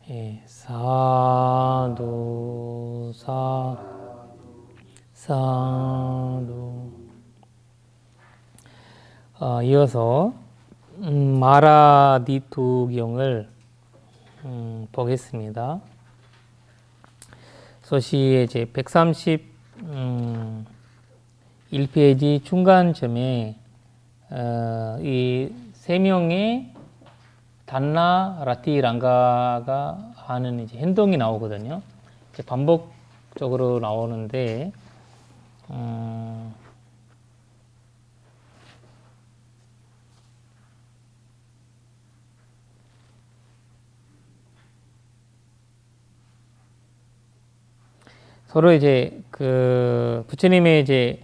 예, 사두, 사두. 이어서 마라디투경을 보겠습니다. 소시의 이제 131페이지 중간점에 이 세 명의 단나, 라티, 랑가가 하는 이제 행동이 나오거든요. 이제 반복적으로 나오는데, 서로 이제 그 부처님의 이제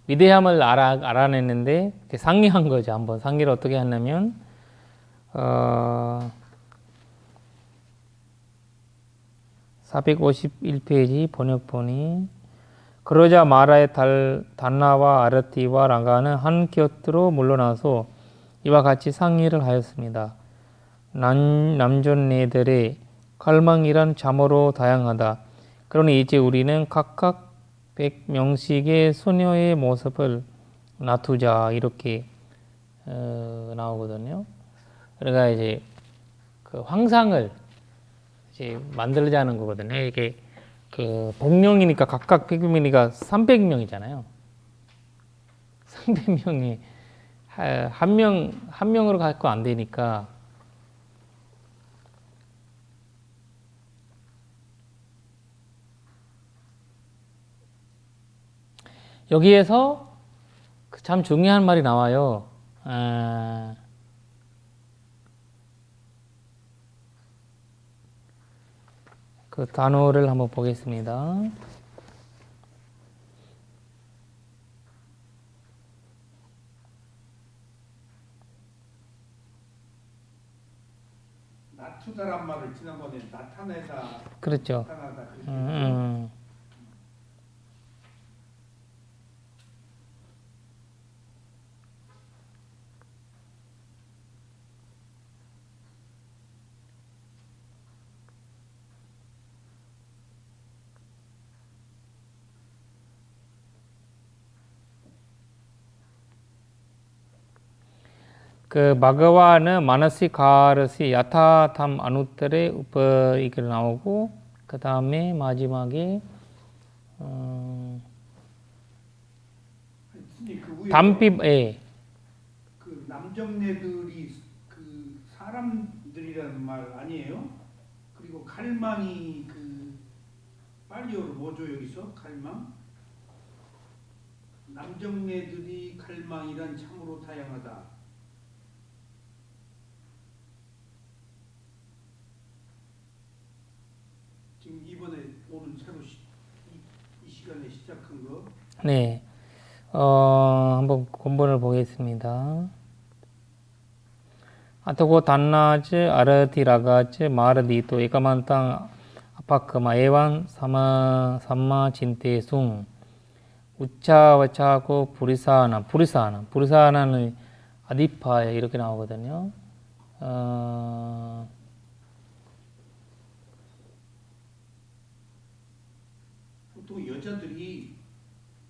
위대함을 알아냈는데 상의한 거죠. 한번 상의를 어떻게 하냐면, 451페이지 번역본이 그러자 마라의 단나와 아르티와 랑가는 한 곁으로 물러나서 이와 같이 상의를 하였습니다. 남존네들의 갈망이란 참으로 다양하다. 그러니 이제 우리는 각각 100명씩의 소녀의 모습을 놔두자 이렇게 나오거든요. 그러니까 이제 그 황상을 이제 만들자는 거거든요. 이게 그 100명이니까 각각 100명이니까 300명이잖아요. 300명이 한 명으로 갖고 안 되니까 여기에서 참 중요한 말이 나와요. 그 단어를 한번 보겠습니다. 나투다란 말을 지난번에 나타내다, 그렇죠. 나타나다 그랬죠. 그 마가와는 마나시카르시 야타탐 아누트레 우퍼 이렇게 나오고 그 다음에 마지막에 그 위에 담핍 그 남정네들이 그 사람들이라는 말 아니에요? 그리고 갈망이 그 빨리어로 뭐죠 여기서 갈망? 남정네들이 갈망이란 참으로 다양하다. 지금 이번에 오늘 새로 이 시간에 시작한 거. 네. 한번 본문을 보겠습니다. 아토고 단나즈 아르티라가즈 마르디토 에카만땅 아파크마 에완 삼마 진테숭 우차와차고 부리사나는 아디파에 이렇게 나오거든요. 보통 여자들이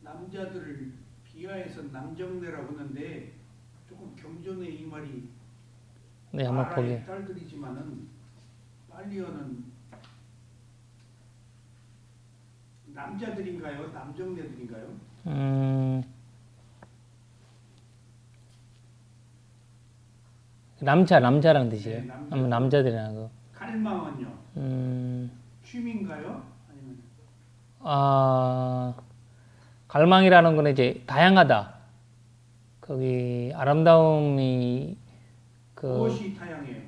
남자들을 비하해서 남정네라고 하는데 조금 경전에 이 말이 네, 한번 보게. 딸들이지만은 빨리어는 남자들인가요? 남정네들인가요? 남자라는 뜻이에요. 네, 남자들이라는 거. 갈망은요? 취미인가요? 아니면 갈망이라는 거는 이제 다양하다. 거기 아름다움이 무엇이 다양해요?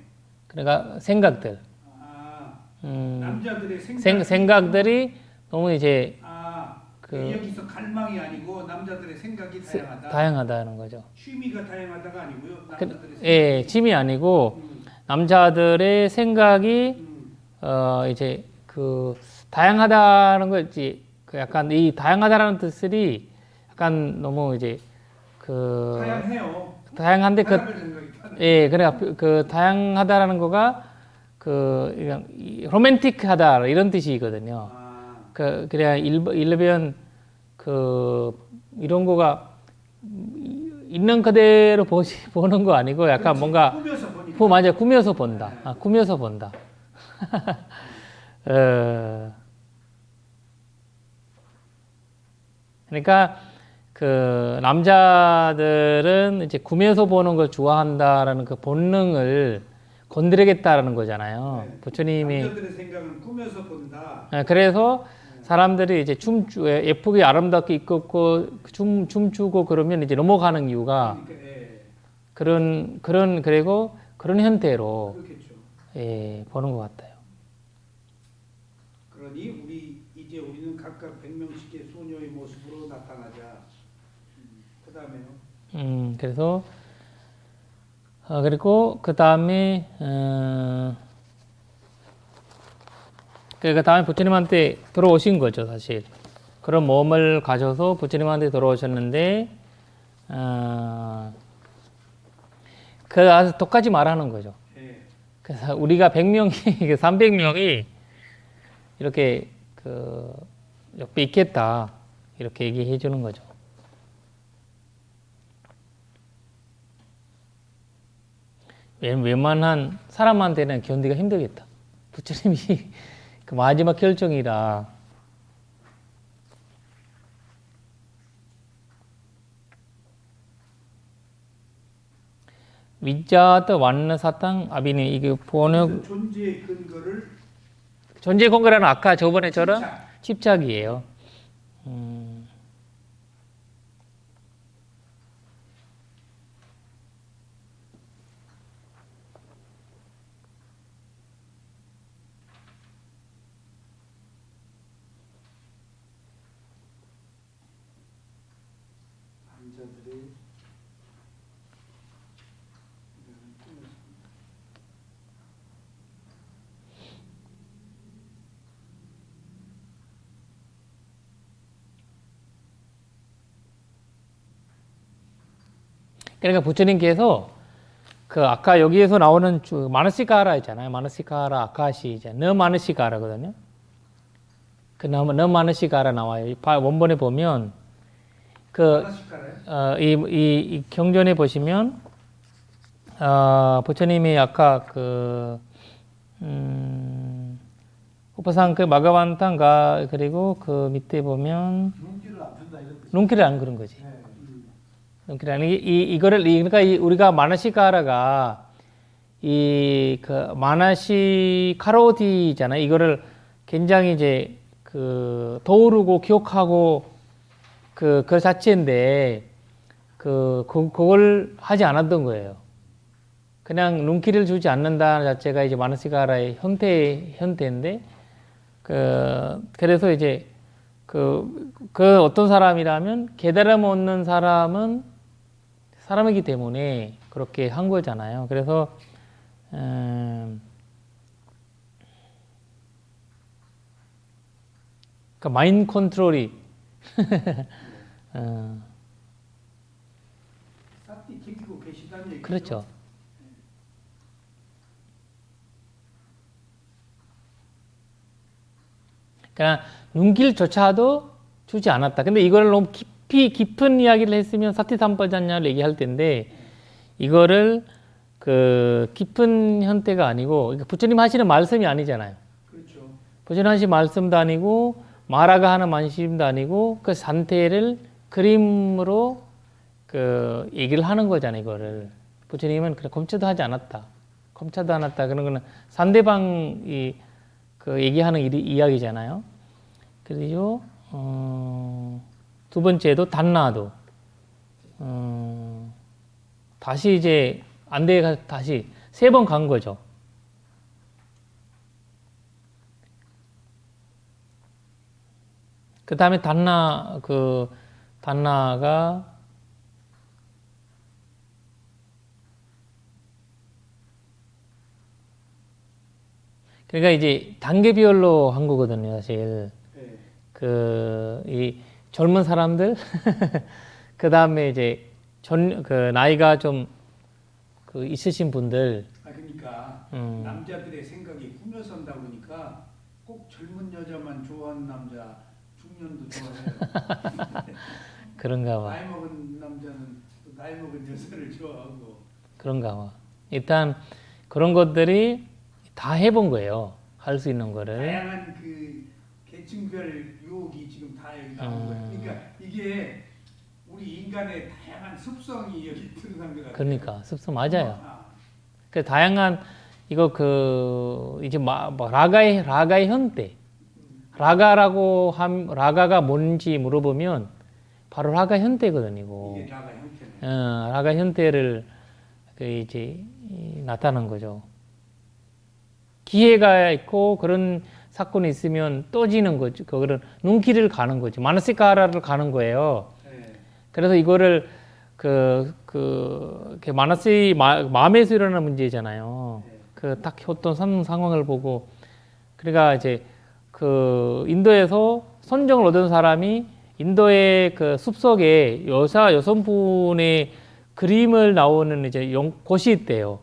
그러니까 생각들. 남자들의 생각들이 너무 이제 여기서 갈망이 아니고 남자들의 생각이 다양하다. 다양하다는 거죠. 취미가 다양하다가 아니고요. 남자들의 예, 취미 아니고 남자들의 생각이 이제 그 다양하다는 거 있지. 그 약간 이 다양하다라는 뜻이 약간 너무 이제 그 다양해요. 다양한데 사람의 생각이 다양해요. 예, 그러니까 그 다양하다라는 거가 그냥 로맨틱하다 이런 뜻이거든요. 그냥 일반 이런 거가 있는 그대로 보는 거 아니고 약간 그렇지. 뭔가 꾸며서 보니까. 맞아, 꾸며서 본다. 꾸며서 본다. 그러니까 그 남자들은 이제 꾸며서 보는 걸 좋아한다라는 그 본능을 건드리겠다라는 거잖아요. 네. 부처님이 남자들의 생각은 꾸며서 본다. 그래서 사람들이 이제 예쁘게 아름답게 입고 춤추고 그러면 이제 넘어가는 이유가 그러니까, 예. 그리고 그런 형태로 그렇겠죠. 보는 것 같아요. 그러니 우리는 각각 100명씩의 소녀의 모습으로 나타나자. 그다음에요. 그래서 그리고 그 다음에 그 다음에 부처님한테 들어오신 거죠, 사실. 그런 몸을 가져서 부처님한테 들어오셨는데 그 아주 똑같이 말하는 거죠. 예. 그래서 우리가 100명이 300명이 이렇게 그 옆에 있겠다 이렇게 얘기해 주는 거죠. 웬만한 사람한테는 견디가 힘들겠다. 부처님이 그 마지막 결정이라. 위자드 완나 사탕 아비니 이게 번역 존재의 근거를 존재 근거라는 아까 저번에처럼 집착이에요. 남자들의 그러니까 부처님께서 그 아까 여기에서 나오는 마나시카라 있잖아요. 마나시카라 아카시 이제 너 마나시카라거든요. 그 너 마나시카라 나와요. 원본에 보면 하나씩 깔아요? 이 경전에 보시면 부처님이 아까 우파상그 마가반탄가 그리고 그 밑에 보면 눈길을 안 푼다 이런 뜻이. 눈길을 안 그런 거지. 네. 눈길을 안 이거를 그러니까 우리가 마나시카라가 그 마나시카로디잖아요. 이거를 굉장히 이제 떠오르고 기억하고 그 자체인데 그걸 하지 않았던 거예요. 그냥 눈길을 주지 않는다는 자체가 이제 마나시카라의 형태인데 그래서 이제 그 어떤 사람이라면 깨달음 얻는 사람은 사람이기 때문에 그렇게 한 거잖아요. 그래서 그 마인드 컨트롤이 싹디 지키고 계시다는 얘기죠. 그렇죠. 그러니까 눈길조차도 주지 않았다. 근데 이걸 너무 깊은 이야기를 했으면 사티삼빠자냐를 얘기할 텐데 이거를 그 깊은 형태가 아니고 그러니까 부처님 하시는 말씀이 아니잖아요. 그렇죠. 부처님 하시는 말씀도 아니고 마라가 하는 말씀도 아니고 그 상태를 그림으로 그 얘기를 하는 거잖아요. 이거를 부처님은 그래 검토도 하지 않았다. 검토도 않았다. 그런 거는 상대방이 그 얘기하는 이야기잖아요. 그리고 두 번째도 단나도 다시 이제 안대가 다시 3번 간 거죠. 그 다음에 단나가 그러니까 이제 단계별로 한 거거든요, 사실. 네. 이 젊은 사람들, 그 다음에 이제 나이가 좀 있으신 분들, 그러니까 음. 남자들의 생각이 꾸며선다 보니까 꼭 젊은 여자만 좋아하는 남자, 중년도 좋아해요. 그런가 봐. 나이 먹은 남자는 또 나이 먹은 여자를 좋아하고. 그런가 봐. 일단 그런 것들이 다 해본 거예요. 할 수 있는 거를. 다양한 그 계층별 유혹이 지금 다 여기 나온 거예요. 그러니까 이게 우리 인간의 다양한 습성이 여기 드러난 것 같아요. 그러니까 습성 맞아요. 아, 그 다양한 이거 그 이제 뭐 라가의 현대. 라가가 뭔지 물어보면 바로 라가 현대거든요. 이거. 이게 나가 형태네. 라가 현대를 그 이제 나타난 거죠. 기회가 있고 그런 사건이 있으면 떠지는 거죠. 그거를 눈길을 가는 거죠. 마나시카라를 가는 거예요. 네. 그래서 이거를 마음에서 일어나는 문제잖아요. 네. 그 딱 어떤 상황을 보고, 그러니까 이제 그 인도에서 선정을 얻은 사람이 인도의 그 숲속에 여성분의 그림을 나오는 이제 곳이 있대요.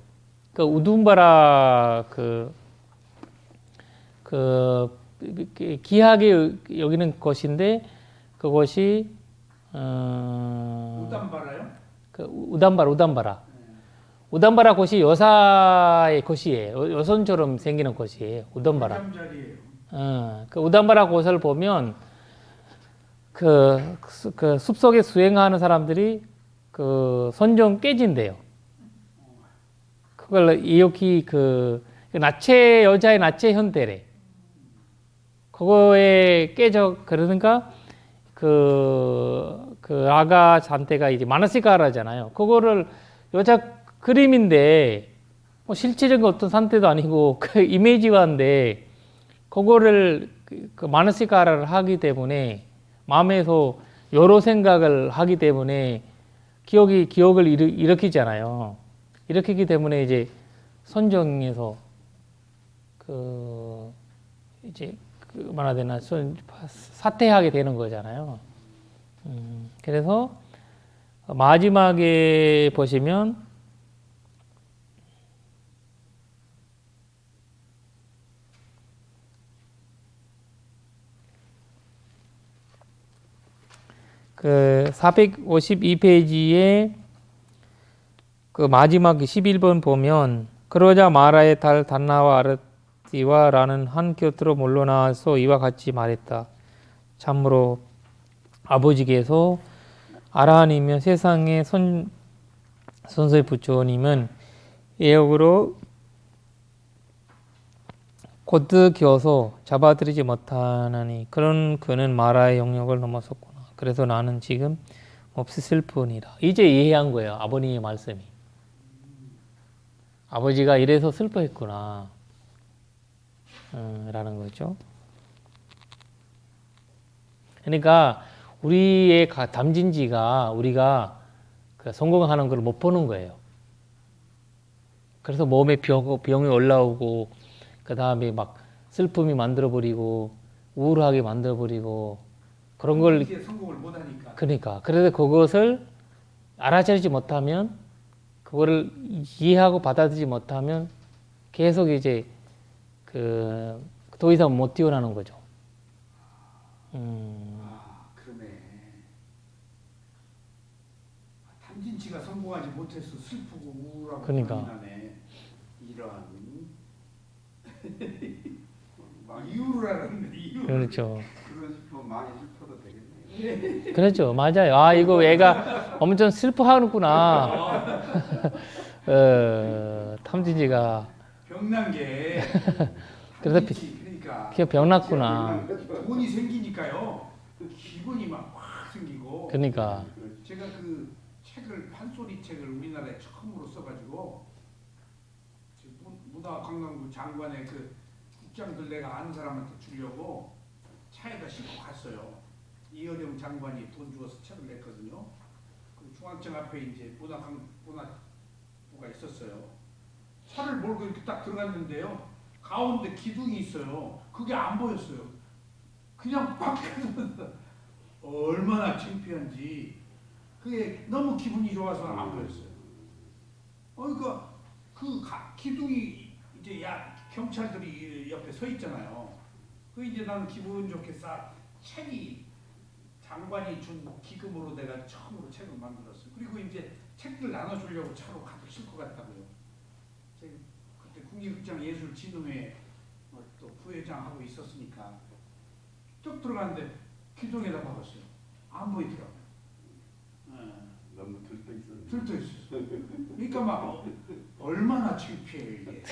그 우둠바라 기하게 여기는 곳인데 그곳이 우담바라요? 우담바라. 우담바라 곳이 여사의 곳이에요. 여선처럼 생기는 곳이에요. 우담바라. 잠자리예요. 그 우담바라 곳을 보면 그 숲속에 수행하는 사람들이 그 선정 깨진대요. 그걸 이렇게 여자의 나체 현대래. 그거에 그러니까 그 라가 잔태가 이제 마나시카라잖아요. 그거를 여자 그림인데 뭐 실제적인 어떤 상태도 아니고 그 이미지화인데 그거를 그 마나시카라를 하기 때문에 마음에서 여러 생각을 하기 때문에 기억을 일으키잖아요. 일으키기 때문에 이제 선정에서 이제 말하되나 사퇴하게 되는 거잖아요. 그래서 마지막에 보시면 그 452페이지에 그 마지막 11번 보면 그러자 마라의 딸 단나와 아르티와 라는 한 곁으로 물러나서 이와 같이 말했다. 참으로 아버지께서 아라하니며 세상의 선서의 부처님은 예역으로 곧겨서 잡아들이지 못하나니 그런 그는 마라의 영역을 넘어섰구나. 그래서 나는 지금 몹시 슬프니라. 이제 이해한 거예요. 아버님의 말씀이. 아버지가 이래서 슬퍼했구나. 라는 거죠. 그러니까 우리의 담진지가 우리가 성공하는 걸 못 보는 거예요. 그래서 몸에 병이 올라오고 그 다음에 막 슬픔이 만들어버리고 우울하게 만들어버리고 그런 걸 이제 성공을 못하니까. 그러니까 그래서 그것을 알아차리지 못하면 그거를 이해하고 받아들이지 못하면 계속 이제 더 이상 못 뛰어나는 거죠. 그러네. 탐진치가 성공하지 못해서 슬프고 우울하고 그러니까. 나네. 이런 이유를 알았네. 이유. 그렇죠. 그런 싶으면 많이 슬퍼도 되겠네요. 그렇죠. 맞아요. 아, 이거 애가 엄청 슬퍼하는구나. 탐진지가. 병난 게 그래서 탐진치, 그러니까 그게 병났구나. 돈이 생기니까요. 기분이 막 확 생기고. 그러니까. 제가 그 책을 판소리 책을 우리나라에 처음으로 써가지고 문화관광부 장관의 그 국장들 내가 아는 사람한테 주려고 차에다 싣고 갔어요. 이어령 장관이 돈 주어서 책을 냈거든요. 그 중앙청 앞에 이제 문화부가 있었어요. 차를 몰고 이렇게 딱 들어갔는데요. 가운데 기둥이 있어요. 그게 안 보였어요. 그냥 밖에서 얼마나 창피한지. 그게 너무 기분이 좋아서 안 보였어요. 그러니까 기둥이 이제 경찰들이 옆에 서 있잖아요. 그 이제 나는 기분 좋게 싹 책이 장관이 준 기금으로 내가 처음으로 책을 만들었어요. 그리고 이제 책들 나눠주려고 차로 가득 싣고 갔다고요. 제가 그때 국립극장예술진흥회 또 부회장하고 있었으니까 쭉 들어갔는데 기둥에다 박았어요. 안 보이더라고요. 너무 들떠 있어요. 들떠 있었어요. 그러니까 막 얼마나 창피해 이게.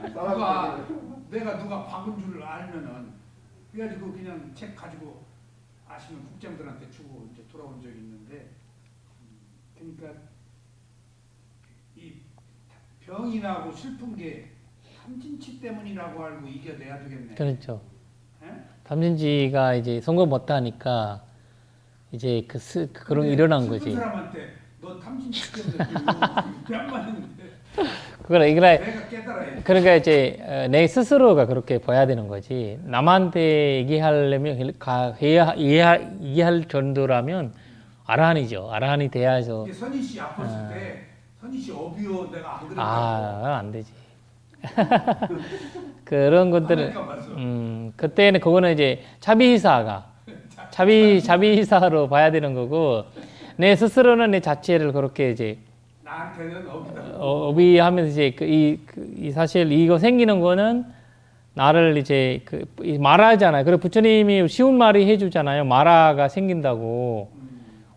누가 박은 줄 알면은 그래가지고 그냥 책 가지고 아시는 국장들한테 주고 이제 돌아온 적이 있는데, 그러니까 이 병이 나고 슬픈 게 탐진치 때문이라고 알고 이겨내야 되겠네. 그렇죠. 예? 담진지가 이제 성공 못하니까 이제 그런 근데 일어난 슬픈 거지. 사람한테 너 탐진치 때문에 뺨 맞는데 내가 깨달아야. 그러니까 이제 내 스스로가 그렇게 봐야 되는 거지. 남한테 얘기하려면 이해할 정도라면 아라한이죠. 아라한이 돼야죠. 이게 선희 씨 아팠을 때 선희 씨 어비어 내가 안 그랬다고. 안 되지. 그런 것들은 그때는 그거는 이제 자비의사로 봐야 되는 거고, 내 스스로는 내 자체를 그렇게 이제 나한테는 어비다. 어비하면서 이제 사실 이거 생기는 거는 나를 이제 마라잖아요. 그리고 부처님이 쉬운 말이 해주잖아요. 마라가 생긴다고.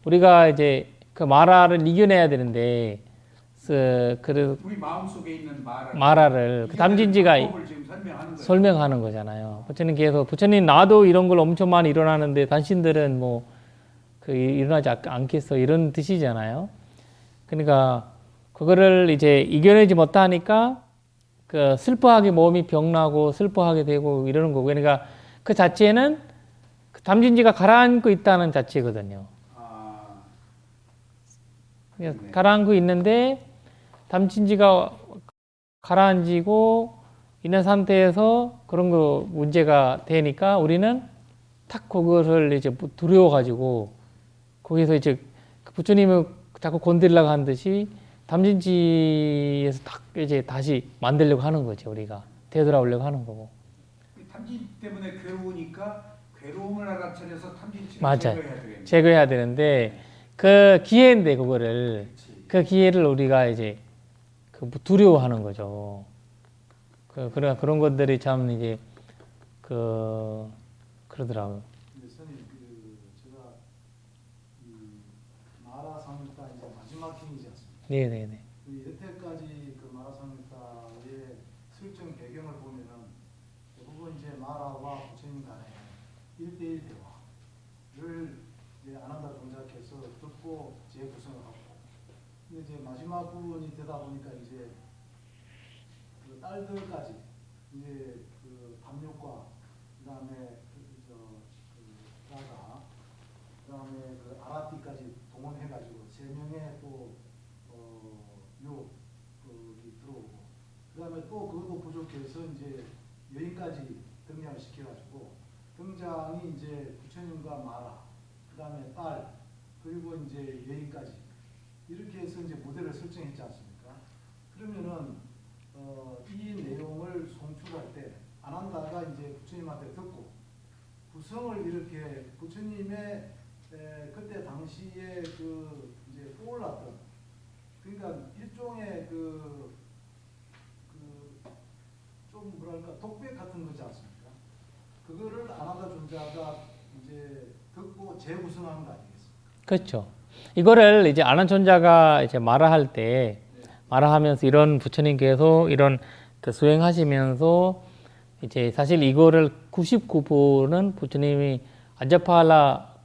우리가 이제 그 마라를 이겨내야 되는데, 그래서 우리 마음속에 있는 마라를 그 담진지가 지금 설명하는 거잖아요. 부처님 나도 이런 걸 엄청 많이 일어나는데 당신들은 뭐 일어나지 않겠어, 이런 뜻이잖아요. 그러니까 그거를 이제 이겨내지 못하니까 그 슬퍼하게 몸이 병나고 슬퍼하게 되고 이러는 거고, 그러니까 그 자체는 그 담진지가 가라앉고 있다는 자체거든요. 가라앉고 있는데 담진지가 가라앉고 있는 상태에서 그런 거 문제가 되니까 우리는 탁 그거를 이제 두려워가지고 거기서 이제 부처님을 자꾸 건드리려고 하는 듯이 담진지에서 딱 이제 다시 만들려고 하는 거죠. 우리가 되돌아오려고 하는 거고. 탐진 때문에 괴로우니까 괴로움을 알아차려서 탐진치를 맞아요. 제거해야 되겠네. 제거해야 되는데 그 기회인데 그 기회를 우리가 이제 두려워하는 거죠. 그런 것들이 참 이제 그러더라고요. 선생님, 제가 마라상유타 이제 마지막 행이지 않습니까? 네네네. 여태까지 그 마라상유타의 설정 배경을 보면은 대부분 이제 마라와 부처님 간의 1대1 대화를 이제 아난다 종자께서 듣고 재구성을 하고, 근데 이제 마지막 부분이 되다 보니까 이제 그 딸들까지 이제 그 담력과 그다음에 그다음에 그 아라띠까지 동원해가지고 3명의 또 거기 들어오고, 그다음에 또 그것도 부족해서 이제 여인까지 등장을 시켜가지고 등장이 이제 부처님과 마라, 그다음에 딸, 그리고 이제 여인까지 이렇게 해서 이제 무대를 설정했지 않습니까? 그러면은 이 내용을 송출할 때 아난다가 이제 부처님한테 듣고 구성을 이렇게 부처님의 그때 당시에 그 이제 떠올랐던, 그러니까 일종의 좀 뭐랄까 독백 같은 거지 않습니까? 그거를 아난다 존자가 이제 듣고 재구성한 거 아니겠습니까? 그렇죠. 이거를 이제 아난존자가 이제 말할 때 말하면서 이런 부처님께서 이런 수행하시면서 이제 사실 이거를 99%는 부처님이 아자파라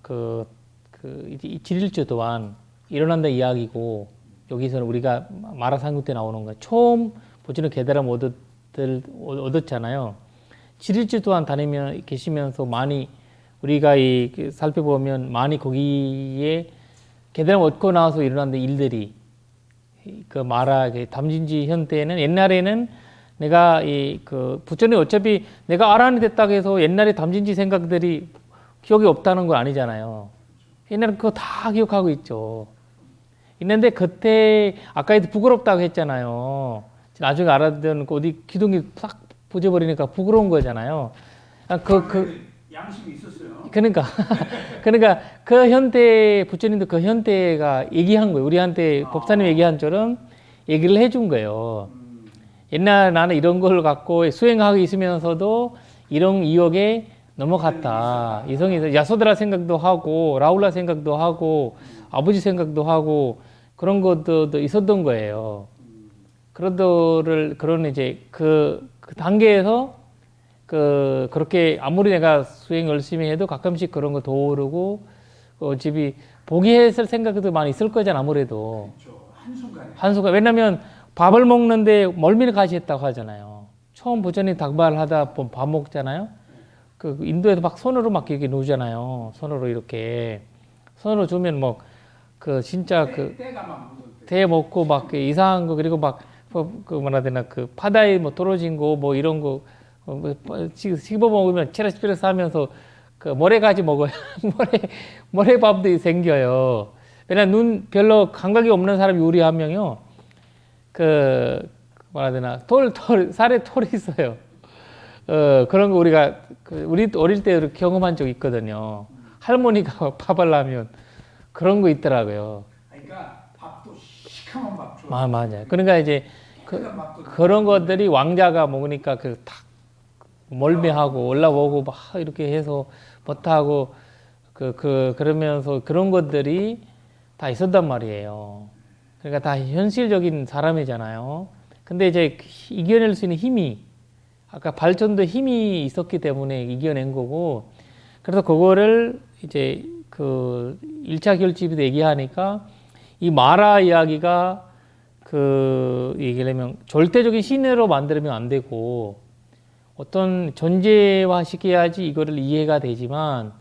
칠일주 동안 일어난다 이야기고, 여기서는 우리가 마라상유 때 나오는 거 처음 부처님 깨달음 얻었잖아요. 7일주 동안 계시면서 많이 우리가 살펴보면 많이 거기에 깨달음 얻고 나서 일어난 일들이 담진지 현 때는, 옛날에는 내가 부처님 어차피 내가 아란이 됐다고 해서 옛날에 담진지 생각들이 기억이 없다는 건 아니잖아요. 옛날에 그거 다 기억하고 있죠. 있는데 그때 아까도 부끄럽다고 했잖아요. 나중에 알아듣는 어디 기둥이 싹 부져버리니까 부끄러운 거잖아요. 양심이 있었어요. 그러니까 그러니까 그 현대 부처님도 그 현대가 얘기한 거예요. 우리한테 법사님 얘기한 처럼 얘기를 해준 거예요. 옛날 나는 이런 걸 갖고 수행하고 있으면서도 이런 이욕에 넘어갔다. 이성이 야소드라 생각도 하고 라울라 생각도 하고 아버지 생각도 하고 그런 것도 있었던 거예요. 그런 이제 그 단계에서 그렇게 아무리 내가 수행 열심히 해도 가끔씩 그런 거 떠오르고 집이 포기했을 생각도 많이 있을 거잖아 아무래도. 그렇죠. 한순간에. 한순간 왜냐면 밥을 먹는데 멀미를 가시했다고 하잖아요. 처음 부처님 닭발하다 밥 먹잖아요. 그 인도에도 막 손으로 막 이렇게 놓잖아요. 손으로 이렇게 손으로 주면 뭐 그 진짜 때가 막 묻을 때. 대 먹고 막 이상한 거 그리고 막 그 뭐라 해야 되나 그 바다에 뭐 떨어진 거 뭐 이런 거 씹어 먹으면 체라스피러스 하면서 그 모래가지 먹어요. 모래밥도 생겨요. 왜냐면 눈 별로 감각이 없는 사람 요리 한 명이요. 그 뭐라 해야 되나 살에 털이 있어요. 그런 거 우리가 우리 어릴 때 경험한 적 있거든요. 할머니가 밥을 하면 그런 거 있더라고요. 그러니까 밥도 시커먼 밥 줘. 맞아요. 그러니까 이제 그런 것들이 왕자가 먹으니까 탁 멀미하고 올라오고 막 이렇게 해서 못하고 그러면서 그런 것들이 다 있었단 말이에요. 그러니까 다 현실적인 사람이잖아요. 근데 이제 이겨낼 수 있는 힘이 아까 발전도 힘이 있었기 때문에 이겨낸 거고 그래서 그거를 이제 그 1차 결집에도 얘기하니까 이 마라 이야기가 얘기하려면 절대적인 신으로 만들면 안 되고 어떤 존재화 시켜야지 이거를 이해가 되지만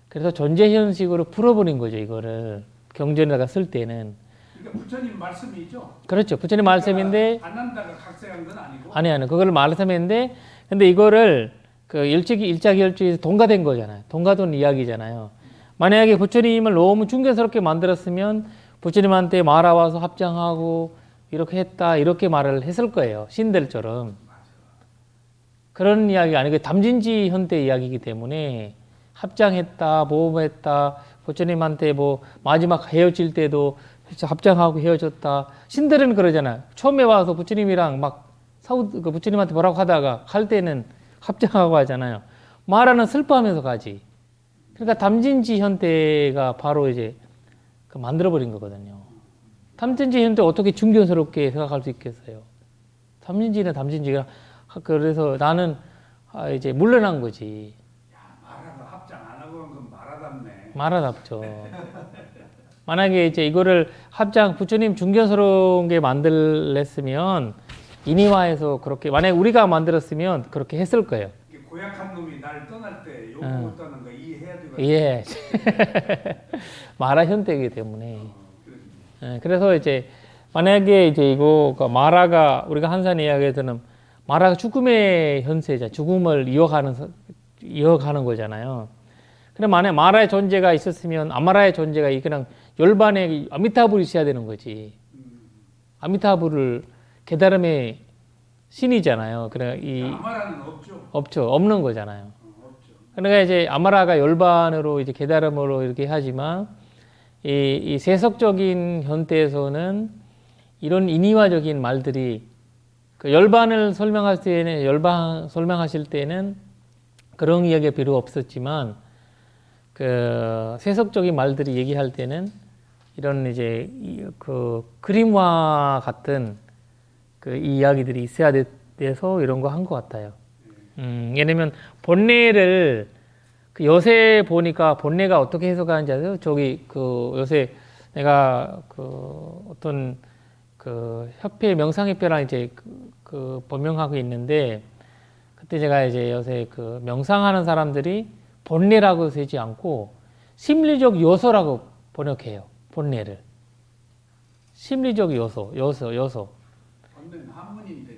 그래서 존재 현식으로 풀어버린 거죠 이거를 경전에다가 쓸 때는. 그러니까 부처님 말씀이죠. 그렇죠. 부처님 말씀인데 안 난다가 각색한 건 아니고. 아니 그거를 말씀했는데 근데 이거를 그 일차 결집에서 동가된 거잖아요. 동가된 이야기잖아요. 만약에 부처님을 너무 중개스럽게 만들었으면 부처님한테 말아와서 합장하고 이렇게 했다 이렇게 말을 했을 거예요. 신들처럼. 그런 이야기가 아니고 담진지 현대 이야기이기 때문에 합장했다, 모험했다, 부처님한테 뭐 마지막 헤어질 때도 합장하고 헤어졌다. 신들은 그러잖아요. 처음에 와서 부처님이랑 막 부처님한테 뭐라고 하다가 갈 때는 합장하고 하잖아요. 마라는 슬퍼하면서 가지. 그러니까 담진지 현대가 바로 이제 만들어버린 거거든요. 담진지 현대 어떻게 중견스럽게 생각할 수 있겠어요? 담진지는 담진지가 그래서 나는 이제 물러난 거지. 야, 마라가 합장 안 하고 한 건 마라답네. 마라답죠. 만약에 이제 이거를 부처님 중견스러운 게 만들랬으면 인이화해서 그렇게 만약에 우리가 만들었으면 그렇게 했을 거예요. 이게 고약한 놈이 날 떠날 때 욕 못하는 거 이해해야 되거든요. 예. 마라 현대이기 때문에. 그래서 이제 만약에 이제 이거가 마라가 우리가 한산 이야기에서는 마라가 죽음의 현세자, 죽음을 이어가는 거잖아요. 그럼 만약 마라의 존재가 있었으면 아마라의 존재가 그냥 열반에 아미타불이 있어야 되는 거지. 아미타불을 깨달음의 신이잖아요. 그래 아마라는 없죠. 없죠. 없는 거잖아요. 없죠. 그러니까 이제 아마라가 열반으로 이제 깨달음으로 이렇게 하지만 이 세속적인 현대에서는 이런 인위화적인 말들이 그 열반을 설명하실 때는 그런 이야기가 필요 없었지만 그 세속적인 말들이 얘기할 때는 이런 이제 그 그림화 같은 그 이야기들이 있어야 돼서 이런 거 한 것 같아요. 왜냐면 본래를 그 요새 보니까 본래가 어떻게 해석하는지 아세요? 저기 그 요새 내가 그 어떤 그 협회 명상협회랑 이제 그 법명하고 있는데 그때 제가 이제 요새 그 명상하는 사람들이 본래라고 쓰지 않고 심리적 요소라고 번역해요. 본래를 심리적 요소. 본래는 한문인데.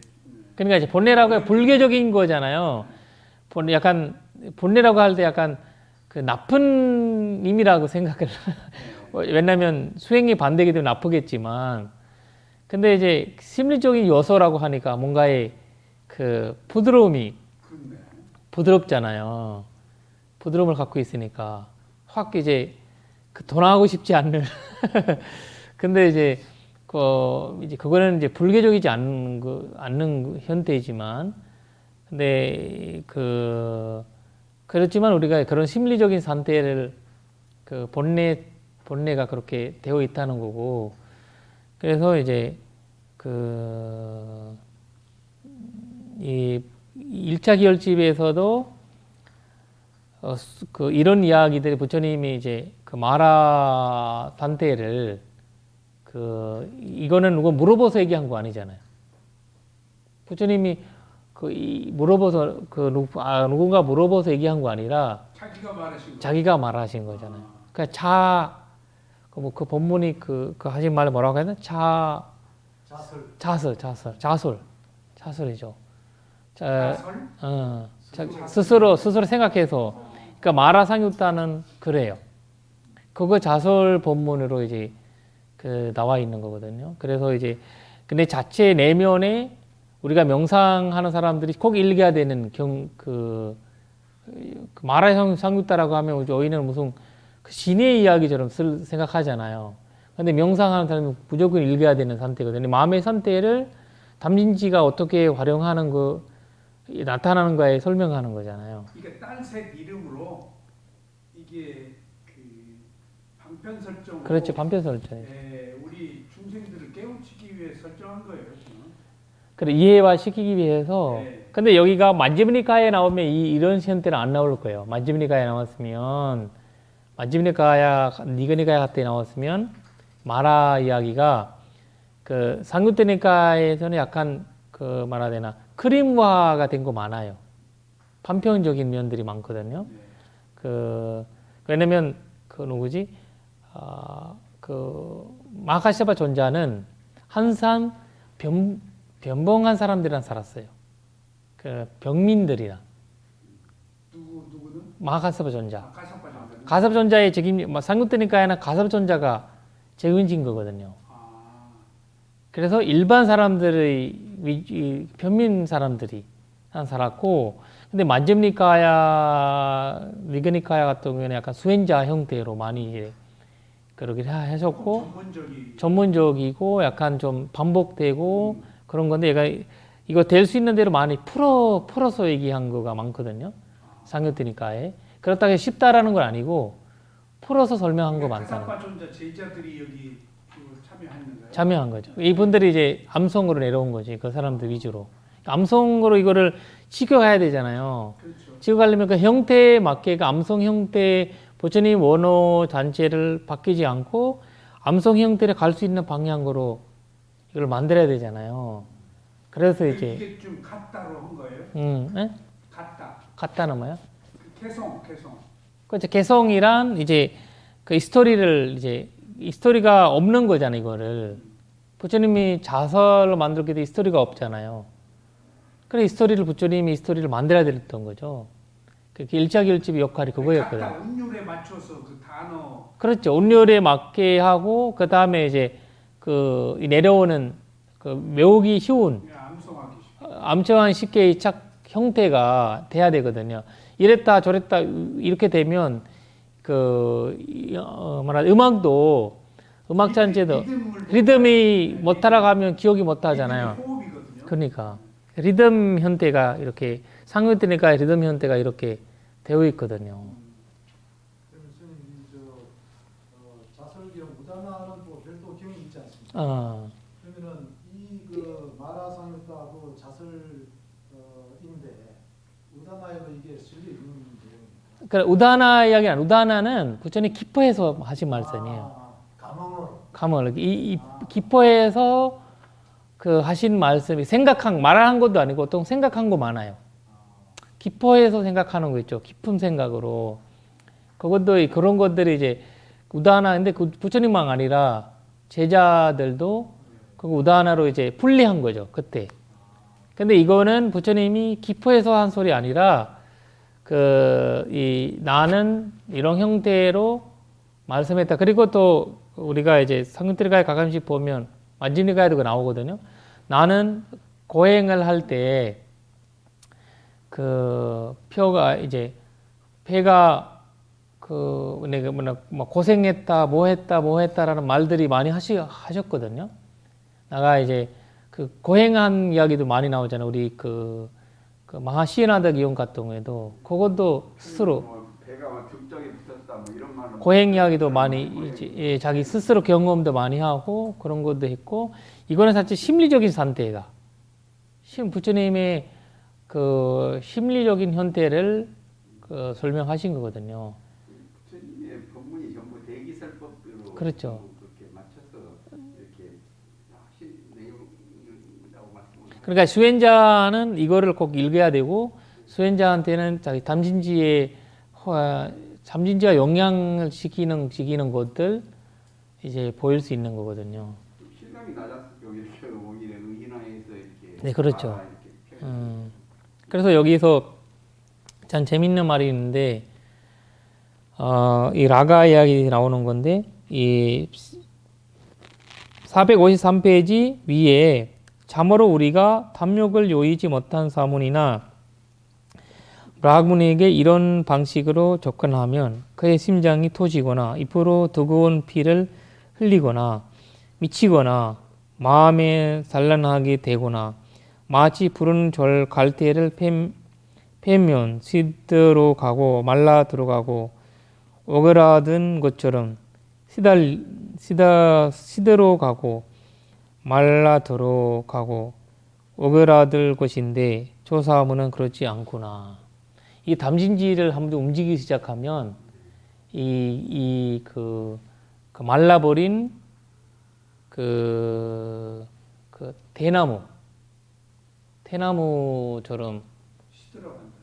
그러니까 이제 본래라고 해 불교적인 거잖아요. 본래라고 할 때 약간 그 나쁜 의미라고 생각을 왜냐면 수행이 반대기 때문에 아프겠지만, 근데 이제 심리적인 요소라고 하니까 뭔가의 그 부드러움이 그렇네. 부드럽잖아요. 부드러움을 갖고 있으니까 확 이제 그 도망하고 싶지 않는. 근데 이제 이제 그거는 이제 불교적이지 않는 현대이지만, 근데 그렇지만 우리가 그런 심리적인 상태를 그 본래가 그렇게 되어 있다는 거고, 그래서 이제 이 1차 기열집에서도 이런 이야기들이 부처님이 이제 그 마라 상태를 이거는 누가 물어봐서 얘기한 거 아니잖아요. 부처님이 물어봐서 누군가 물어봐서 얘기한 거 아니라 자기가 말하신 거잖아요. 그러니까 그 본문이 그 하신 말 뭐라고 했나? 자설이죠. 스스로 생각해서, 그러니까 마라상유타는 그래요. 그거 자설 본문으로 이제 나와 있는 거거든요. 그래서 이제 근데 자체 내면에 우리가 명상하는 사람들이 꼭 읽어야 되는 마라상유타라고 하면 저희는 무슨 신의 이야기처럼 생각하잖아요. 근데 명상하는 사람이 무조건 읽어야 되는 상태거든요. 마음의 상태를 담진지가 어떻게 활용하는 나타나는 거에 설명하는 거잖아요. 이게 딴색 이름으로 이게 방편 설정으로. 그렇죠, 방편 설정. 우리 중생들을 깨우치기 위해 설정한 거예요. 그래, 이해와 시키기 위해서. 근데 여기가 만지무니카에 나오면 이런 형태는 안 나올 거예요. 만지무니카에 나왔으면, 니가니카야 같은 데 나왔으면 마라 이야기가 상유테니카에서는 약간 말해야 되나 크림화가 된 거 많아요. 판편적인 면들이 많거든요. 왜냐면 누구지? 마하카사파 존자는 항상 변봉한 사람들이랑 살았어요. 병민들이랑. 누구는? 마하카사파 존자. 가사파 존자. 가사파 존자의 상유테니카에는 가사파 존자가 책임진 거거든요. 그래서 일반 사람들의 편민 사람들이 살았고, 근데 만점니카야, 니가니카야 같은 경우에는 약간 수행자 형태로 많이 이제 그렇게 하셨고, 전문적이고 약간 좀 반복되고 그런 건데, 얘가 이거 될 수 있는 대로 많이 풀어서 얘기한 거가 많거든요. 상유테니카에. 그렇다고 쉽다라는 건 아니고 풀어서 설명한 거 많다는 거예요. 가사파 존자 제자들이 여기 참여한 거죠. 이분들이 이제 암송으로 내려온 거지. 그 사람들 위주로. 암송으로 이거를 지켜가야 되잖아요. 그렇죠. 지켜가려면 그 형태에 맞게 그 암송 형태, 부처님 원호 단체를 바뀌지 않고 암송 형태를 갈 수 있는 방향으로 이걸 만들어야 되잖아요. 그래서 이제 이게 좀 같다로 한 거예요? 네? 같다는 뭐야? 개성. 그렇죠. 개성이란 이제 그 스토리가 없는 거잖아요, 이거를. 부처님이 자설을 만들었기 때문에 스토리가 없잖아요. 그래, 부처님이 스토리를 만들어야 됐던 거죠. 그게 1차 결집의 역할이 그거였거든요. 각각 운율에 맞춰서 그 단어. 그렇죠. 운율에 맞게 하고, 그 다음에 이제 내려오는 외우기 쉬운, 암송하기 쉽게 형태가 돼야 되거든요. 이랬다 저랬다 이렇게 되면 음악도 음악 자체도 리듬이 못 따라가면 기억이 못 하잖아요. 그러니까 리듬 형태가 이렇게 상유테니카의 리듬 형태가 이렇게 되어 있거든요. 자설기용 우다나는 또 별도 경이 있지 않습니까? 그러면은 마라상유타하고 자설인데 우다나에도 이게 실려 있는 내용입니까? 그러니까 우다나 이야기 아니라 우다나는 부처님 기포해서 하신 말씀이에요. 감을 기포해서 하신 말씀이 말한 것도 아니고 보통 생각한 거 많아요. 기포해서 생각하는 거 있죠. 깊은 생각으로. 그런 것들이 이제 우다나, 근데 부처님만 아니라 제자들도 우다나로 이제 분리한 거죠. 그때. 근데 이거는 부처님이 기포해서 한 소리 아니라 나는 이런 형태로 말씀했다. 그리고 또 우리가 이제 성경들가에 가끔씩 보면 만진리가에도 나오거든요. 나는 고행을 할 때 그 표가 이제 배가 그 내가 뭐 고생했다, 뭐 했다라는 말들이 많이 하셨거든요. 나가 이제 그 고행한 이야기도 많이 나오잖아요. 우리 그 마하시에나다 기용 같은 경우에도 그것도 스스로 뭐 배가 막 등짝에 붙었다 뭐 이런 말은 고행 이야기도 많이 이제 예, 자기 스스로 경험도 많이 하고 그런 것도 했고 이거는 사실 심리적인 상태다. 부처님의 그 심리적인 형태를 그 설명하신 거거든요. 부처님의 법문이 전부 대기설법으로 그렇죠. 그렇게 맞춰서 이렇게 하신 내용이라고 말씀을. 그러니까 수행자는 이거를 꼭 읽어야 되고 수행자한테는 자기 담진지가 영향을 시키는 것들 이제 보일 수 있는 거거든요. 실감이 낮았죠. 이렇게 오히려 의인화해서 이렇게. 네, 그렇죠. 이렇게 표현. 그래서 여기서 참 재밌는 말이 있는데 이 라가 이야기 나오는 건데 이 453페이지 위에 참으로 우리가 탐욕을 요이지 못한 사문이나 브라그문에게 이런 방식으로 접근하면 그의 심장이 터지거나 입으로 뜨거운 피를 흘리거나 미치거나 마음에 산란하게 되거나 마치 푸른 절 갈대를 패면 시들어 가고 말라 들어가고 오그라든 것처럼 시들어 가고 말라 들어가고 오그라들 것인데 저 사람은 그렇지 않구나. 이 담진지를 한번 움직이기 시작하면 그 말라버린 그 대나무처럼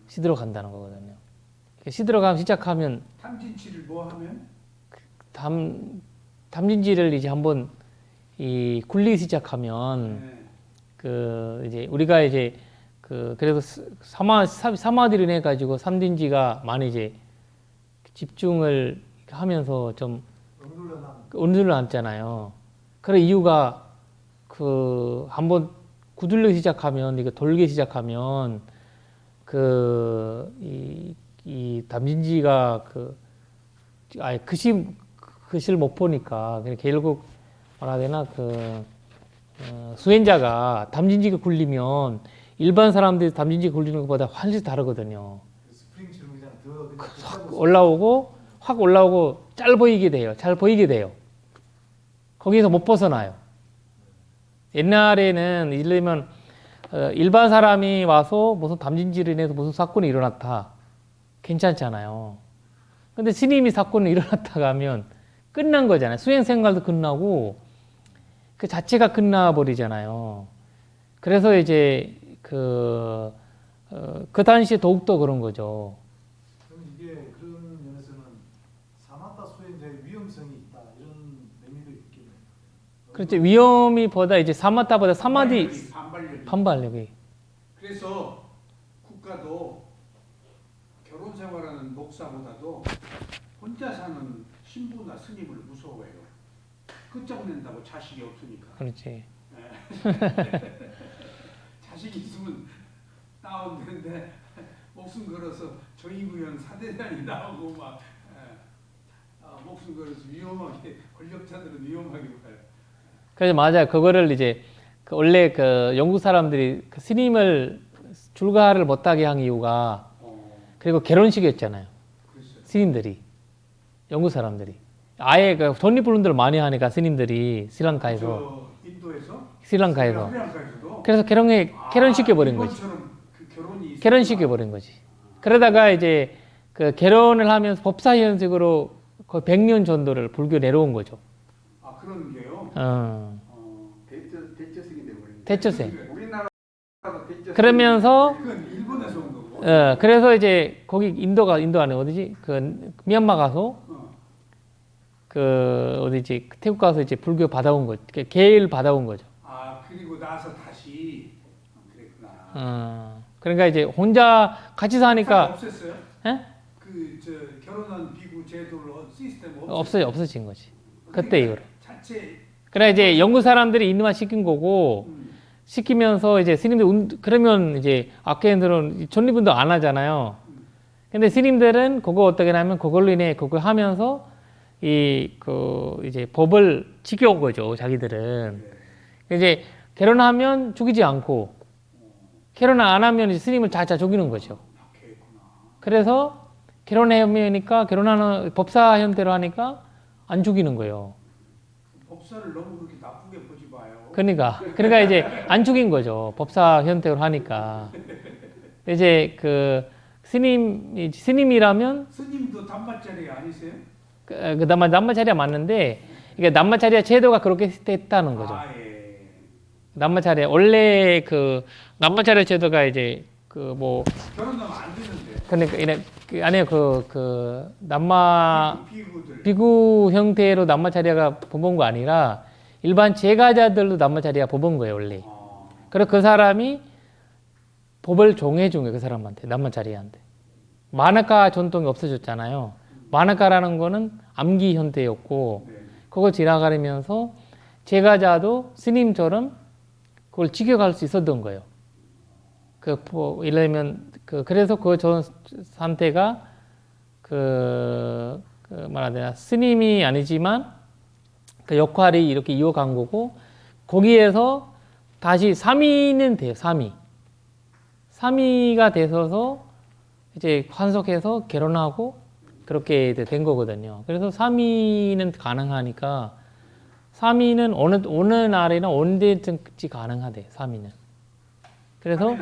시들어 간다는 거거든요. 시들어가면 시작하면 탐진치를 뭐 하면? 담진지를 이제 한번 이 굴리기 시작하면 네. 그 이제 우리가 이제 그래서 사마디를 해 가지고 삼진지가 많이 이제 집중을 하면서 좀 은둔을 앉잖아요. 그런 이유가 그 한번 구들기 시작하면 이거 돌기 시작하면 이 담진지가 아예 글씨를 못 보니까 그냥 결국 뭐라 해야 되나 수행자가 담진지가 굴리면 일반 사람들이 담진지 굴리는 것보다 훨씬 다르거든요. 스프링 질문이잖아. 확 올라오고 잘 보이게 돼요. 거기서 못 벗어나요. 옛날에는 예를 들면 일반 사람이 와서 무슨 담진지를 인해서 무슨 사건이 일어났다. 괜찮잖아요. 근데 스님이 사건이 일어났다가 하면 끝난 거잖아요. 수행 생활도 끝나고 그 자체가 끝나버리잖아요. 그래서 이제 그 당시에 더욱더 그런 거죠. 그럼 이게 그런 면에서는 사마타 수행자의 위험성이 있다 이런 의미도 있겠네요. 그렇죠. 위험이보다 이제 사마타보다 사마디 반발력이. 그래서 국가도 결혼 생활하는 목사보다도 혼자 사는 신부나 스님을 무서워해요. 끝장낸다고 자식이 없으니까. 그렇지. 자식이 있으면 다운되는데 목숨 걸어서 정의구현 사대장이 나오고 막 목숨 걸어서 위험하게 권력자들은 위험하게 봐요. 그래서 맞아요. 그거를 이제 원래 영국 사람들이 스님을 출가를 못하게 한 이유가 그리고 결혼식이었잖아요. 그랬어요. 스님들이 영국 사람들이 아예 독립운동들 많이 하니까 스님들이 스리랑카에서 스리랑카에서도 그래서 결혼시켜버린 거지. 결혼시켜버린 거지. 그러다가 이제 결혼을 하면서 법사 형식으로 거의 100년 정도를 불교 내려온 거죠. 아 그런 게요? 대처생이 돼버린. 대처생. 우리나라도 대처생. 그러면서 그건 일본에서 온 거고. 그래서 이제 거기 인도 안에 어디지? 미얀마 가서 어디지? 태국 가서 이제 불교 받아온 거죠. 계일 받아온 거죠. 아 그리고 나서 다시 그랬구나. 그러니까 이제 혼자 같이 사니까 없앴어요? 예? 그 저 결혼한 비구 제도를 시스템 없어진 거지. 그때 이후로. 자체 그래 이제 영국 사람들이 인도화 시킨 거고 시키면서 이제 스님들 그러면 이제 아케인들은 존리분도 안 하잖아요. 근데 스님들은 그거 어떻게 하면 그걸로 인해 그거 하면서 이제 법을 지켜온 거죠. 자기들은 이제 결혼하면 죽이지 않고 결혼 안 하면 이제 스님을 자자 죽이는 거죠. 그래서 결혼하니까 결혼하는 법사 형태로 하니까 안 죽이는 거예요. 법사를 너무 그렇게 나쁘게 보지 마요. 그러니까 이제 안 죽인 거죠. 법사 형태로 하니까. 이제 그 스님이라면 스님도 단마짜리 아니세요? 그 남마차리야 맞는데 이게 남마차리야 제도가 그렇게 됐다는 거죠. 아 예. 남마차리야 원래 그 남마차리야 제도가 이제 그 뭐 결혼하면 안 되는데. 그러니까 아니요 그 남마 비구들. 비구 형태로 남마차리야가 뽑은 거 아니라 일반 제가자들도 남마차리야 뽑은 거예요 원래. 그래서 그 사람이 법을 정해준 거예요 그 사람한테 남마차리야한테. 마나카 전통이 없어졌잖아요. 마나카라는 거는 암기 형태였고 그걸 지나가면서 제가자도 스님처럼 그걸 지켜갈 수 있었던 거예요. 예를 들면 그래서 그 전 상태가 말하자면 스님이 아니지만 그 역할이 이렇게 이어간 거고 거기에서 다시 삼위는 돼요. 삼위가 돼서서 이제 환속해서 결혼하고 그렇게 된 거거든요. 그래서 삼위는 가능하니까 삼위는 어느 날이나 언제든지 가능하대. 삼위는. 그래서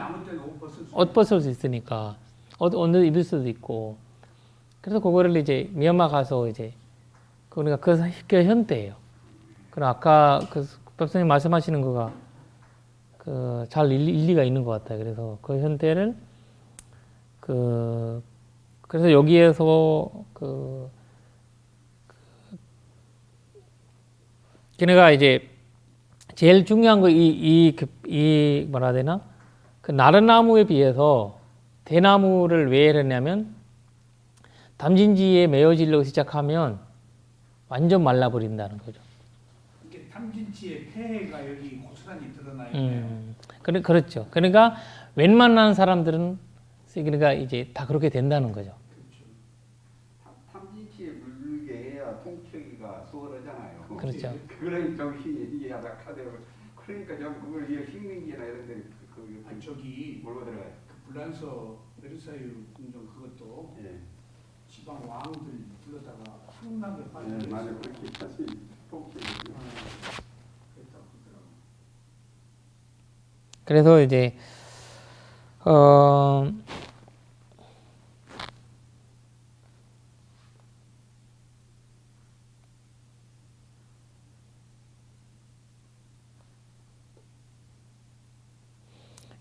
옷 벗을 수 있으니까 옷을 입을 수도 있고. 그래서 그거를 이제 미얀마 가서 이제 그러니까 그 현대예요. 그럼 아까 그 법사님 말씀하시는 거가 잘 일리가 있는 것 같아요. 그래서 그 현대를 그래서 여기에서 걔네가 이제 제일 중요한 거 뭐라 해야 되나? 그 나르나무에 비해서 대나무를 왜 했냐면 담진지에 메어지려고 시작하면 완전 말라버린다는 거죠. 이게 담진치의 폐해가 여기 고스란히 드러나 있네요. 그렇죠. 그러니까 웬만한 사람들은 그러니까 이제 다 그렇게 된다는 거죠. 탐진치에 물게 해야 통치기가 수월하잖아요. 그렇죠. 그런 정신이 이게 약하대요. 그러니까 전 그걸 이게 식민지나 이런 데 저기 몰고 들어가요. 그 불란서 베르사유 궁정 그것도 예. 지방 왕들 불러다가 황나게 빠져. 예, 맞아요. 그렇게 사실 통치. 그랬다고 그러더라고. 그래서 이제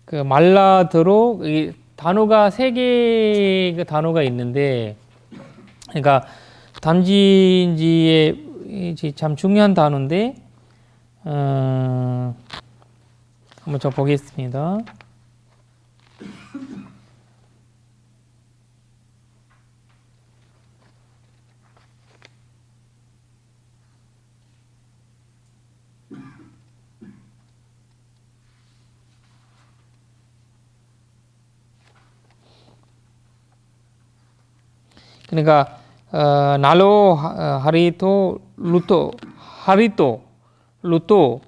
그 말라드로 이 단어가 세 개의 그 단어가 있는데, 그러니까 담진지의 참 중요한 단어인데, 한번 저 보겠습니다. 그러니까 나로 하리토 루토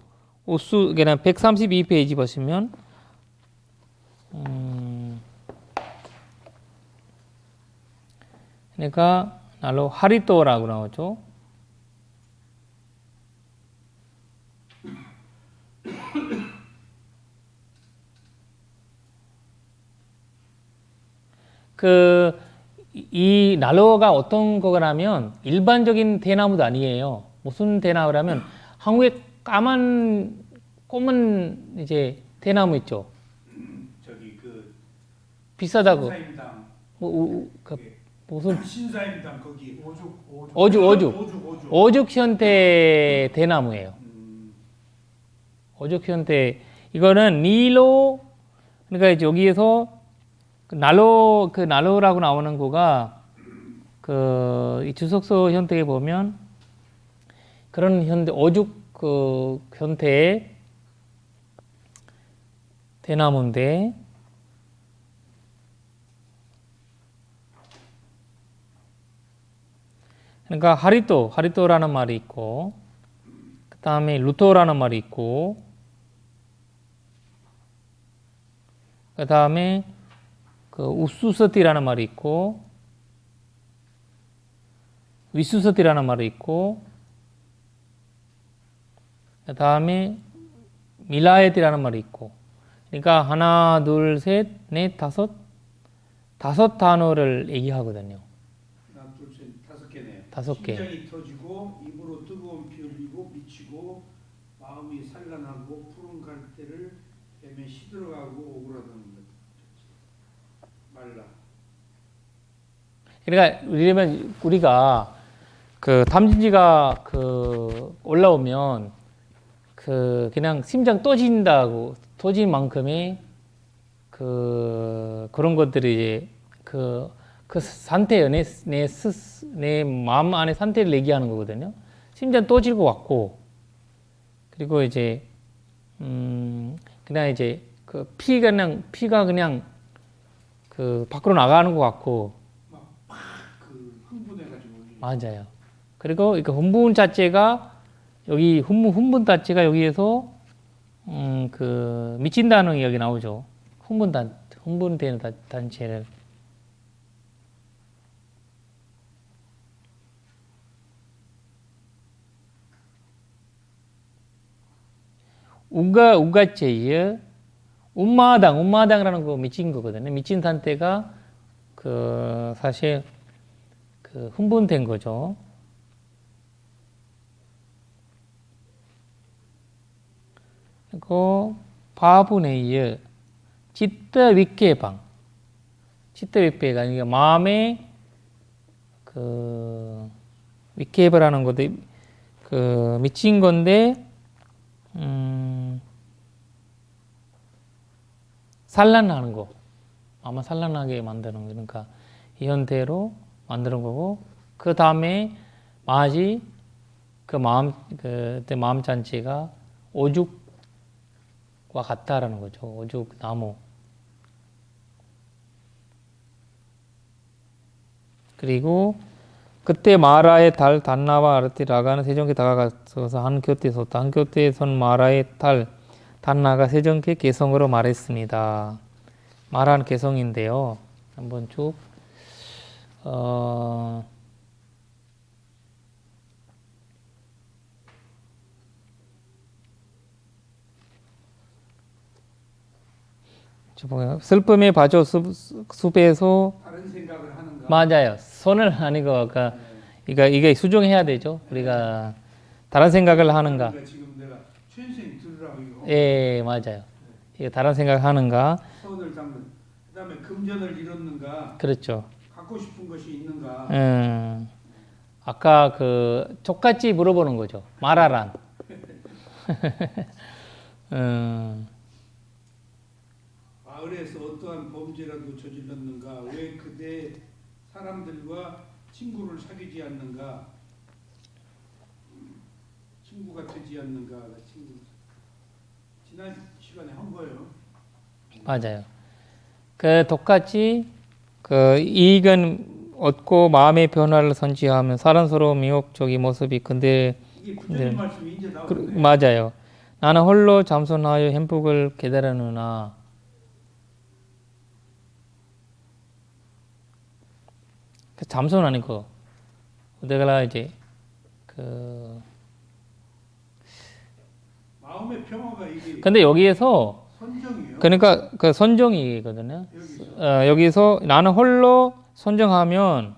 우수 그냥 132페이지 보시면 그러니까 나로 하리토라고 나오죠. 이 난로가 어떤 거라면 일반적인 대나무도 아니에요. 무슨 대나무라면 한국에 검은 이제 대나무 있죠. 저기 그 비싸다고. 신사임당 무슨 신사임당 거기 오죽 현대 대나무예요. 오죽 현대 이거는 니로 그러니까 이제 여기에서 난로라고 나오는 거가 이 주석서 현택에 보면 그런 오죽 그 형태의 대나무인데 그러니까 하리또라는 말이 있고 그 다음에 루토라는 말이 있고 그 다음에 그 우수서티라는 말이 있고 위수서티라는 말이 있고 그 다음에 밀라에티라는 말이 있고 그러니까 하나 둘 셋 넷 다섯 단어를 얘기하거든요. 하나, 둘, 셋, 5개네요. 5개. 심장이 터지고 입으로 뜨거운 피 흘리고 미치고 마음이 산란하고 푸른 갈대를 베며 시들어가고 오그라드는 것. 말라. 그러니까 우리가 그 담진지가 그 올라오면 그 그냥 심장 터진 만큼의 그런 것들이 이제 그 상태예요. 내 마음 안에 상태를 얘기하는 거거든요. 심장 터질 것 같고 그리고 이제 그냥 이제 그 피가 그냥 그 밖으로 나가는 것 같고 그 흥분해가지고. 맞아요. 그리고 이거 흥분 자체가 여기 흥분 자체가 여기에서 그 미친다는 이야기 나오죠. 흥분되는 단체를. 우가제의 운마당이라는 거 미친 거거든요. 미친 상태가 그 사실 그 흥분된 거죠. 그리고 바분의 치త్త윗개방. 치త్త윗개가 아니라 마음의 그 윗개방이라는 것도 그 미친 건데 산란하는 거. 아마 산란하게 만드는 거. 그러니까 이 형태로 만드는 거고 그 다음에 마지 그 마음 잔치가 오죽과 같다라는 거죠. 오죽 나무. 그리고 그때 마라의 달 단나와 아르티 라가는 세종께 다가가서 한 곁에 섰다. 한 곁에 선 마라의 달 단나가 세종께 개성으로 말했습니다. 말한 개성인데요. 한번 쭉 슬픔에 빠져 숲에서 다른 생각을 하는가? 맞아요. 손을 아니고 아까 이게 수정해야 되죠. 우리가 다른 생각을 하는가? 그러니까 지금 내가 최 선생님 들으라고 이거. 예, 맞아요. 이게 다른 생각을 하는가? 손을 잡는. 그다음에 금전을 잃었는가? 그렇죠. 갖고 싶은 것이 있는가? 아까 그 족같이 물어보는 거죠. 말하란. 마을에서 어떠한 범죄라도 저질렀는가? 왜 그대 사람들과 친구를 사귀지 않는가? 친구가 되지 않는가? 지난 시간에 한 거예요. 맞아요. 그 똑같이 그 이익은 얻고 마음의 변화를 선지하면 사랑스러운 미혹적인 모습이 근데 이게 구절의 말씀이 이제 나오네. 맞아요. 나는 홀로 잠선하여 행복을 깨달으느나 그 잠선 아니고 내가 이제 그 마음의 평화가 이게 근데 여기에서 선정이에요. 그러니까 그 선정이거든요. 여기서. 여기서 나는 홀로 선정하면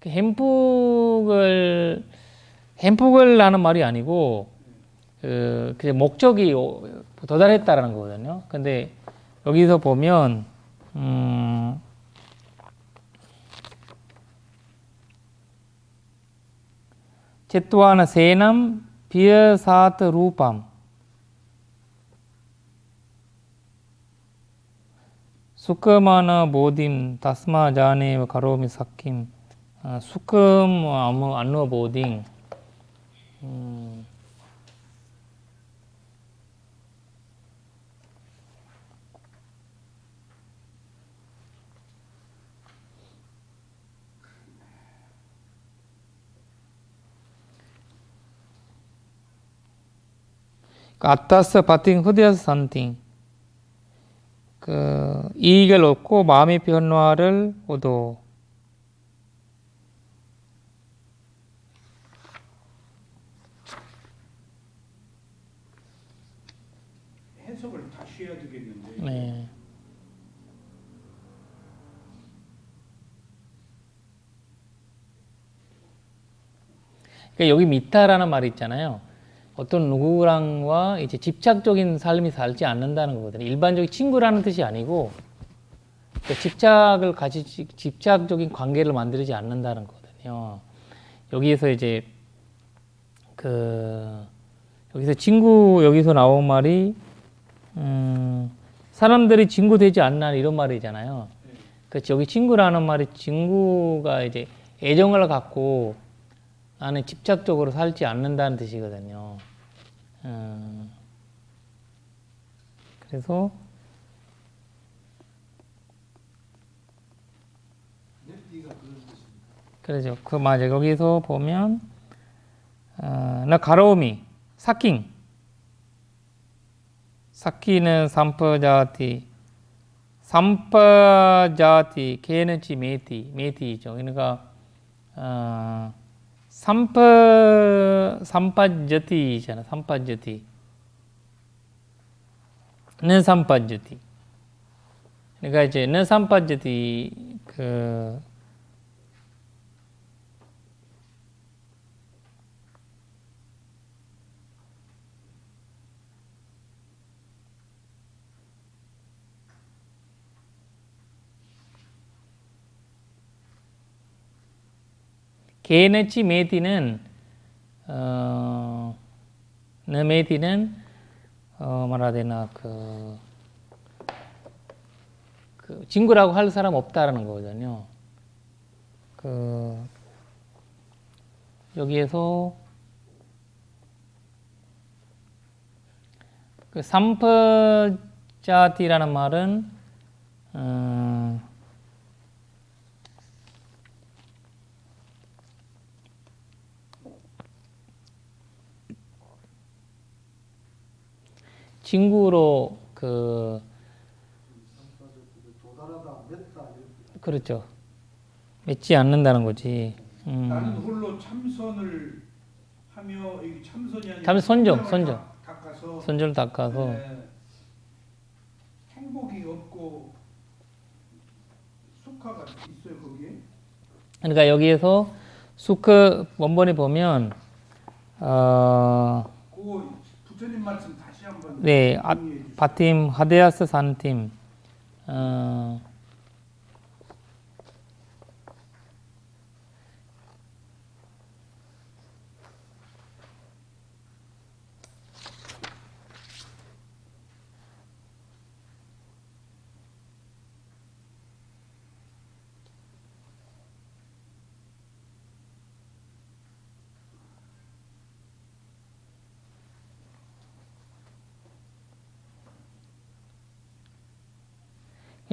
그 행복을 하는 말이 아니고 그 목적이 도달했다라는 거거든요. 근데 여기서 보면 चित्वान सेनम पियसात रूपम सुखमान बोधिम तस्मा जाने व करोमि सक्किम 수금 안누어 보딩. 아타스 바팅 후디아스 산팅. 이익을 얻고 마음의 변화를 얻어. 해석을 다시 해야 되겠는데. 네. 그러니까 여기 미타라는 말이 있잖아요. 어떤 누구랑과 이제 집착적인 삶이 살지 않는다는 거거든요. 일반적인 친구라는 뜻이 아니고 그러니까 집착적인 관계를 만들지 않는다는 거거든요. 여기에서 이제 여기서 나온 말이 사람들이 친구 되지 않나 이런 말이잖아요. 그렇죠. 여기 친구라는 말이 친구가 이제 애정을 갖고 나는 집착적으로 살지 않는다는 뜻이거든요. 그래서 넷띠가 그런 뜻입니다. 그러죠. 맞아. 여기서 보면 나 가로우미 사키는 삼파자티 케는치 메티죠. 그러니까 삼파자티잖아. 는 삼파자티. 그러니까 이제 는 삼파자티 케네치 메티는 메티는 말해야 되나 친구라고 할 사람 없다라는 거거든요. 여기에서 삼퍼자티라는 말은 친구로 도달하다, 맺다 이렇게. 그렇죠. 맺지 않는다는 거지. 나는 홀로 참선을 하며 이 참선이 아니라 선정. 닦아서 선절 닦아서. 행복이 없고 숙화가 있어요 거기에. 그러니까 여기에서 수크 원본에 보면 그거 부처님 말씀 다시 한번 네, 정리해 주세요. 바팀 하데아스 산팀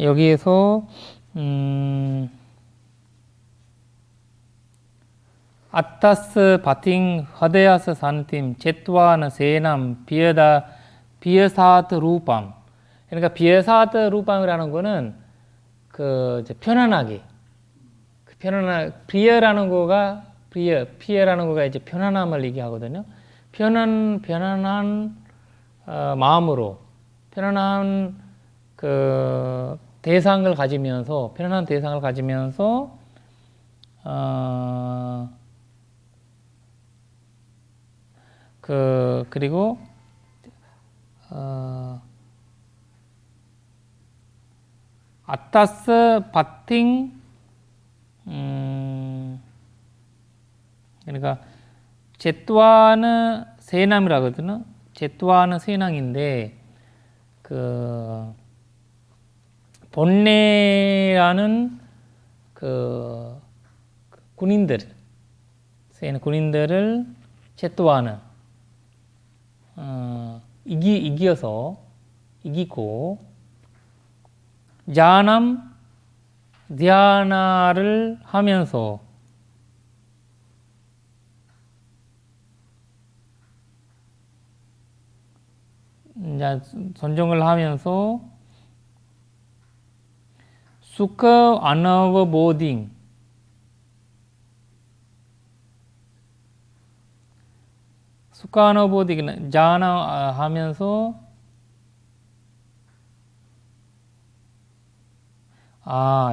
여기에서 아타스 바팅 하데아스 산팀 제트와는 세남 비에사트 루밤. 그러니까 비에사트 루밤이라는 거는 이제 편안하게 피에라는 거가 이제 편안함을 얘기하거든요. 편안한 마음으로 편안한 대상을 가지면서 그리고 아타스 바팅 그러니까 제트와는 세남이라거든요. 제트와는 세낭인데 본래라는 군인들을 제토하는 이기고 자남 디아나를 하면서 선정을 하면서 수커 아너버보딩 수카노보딩 자나 하면서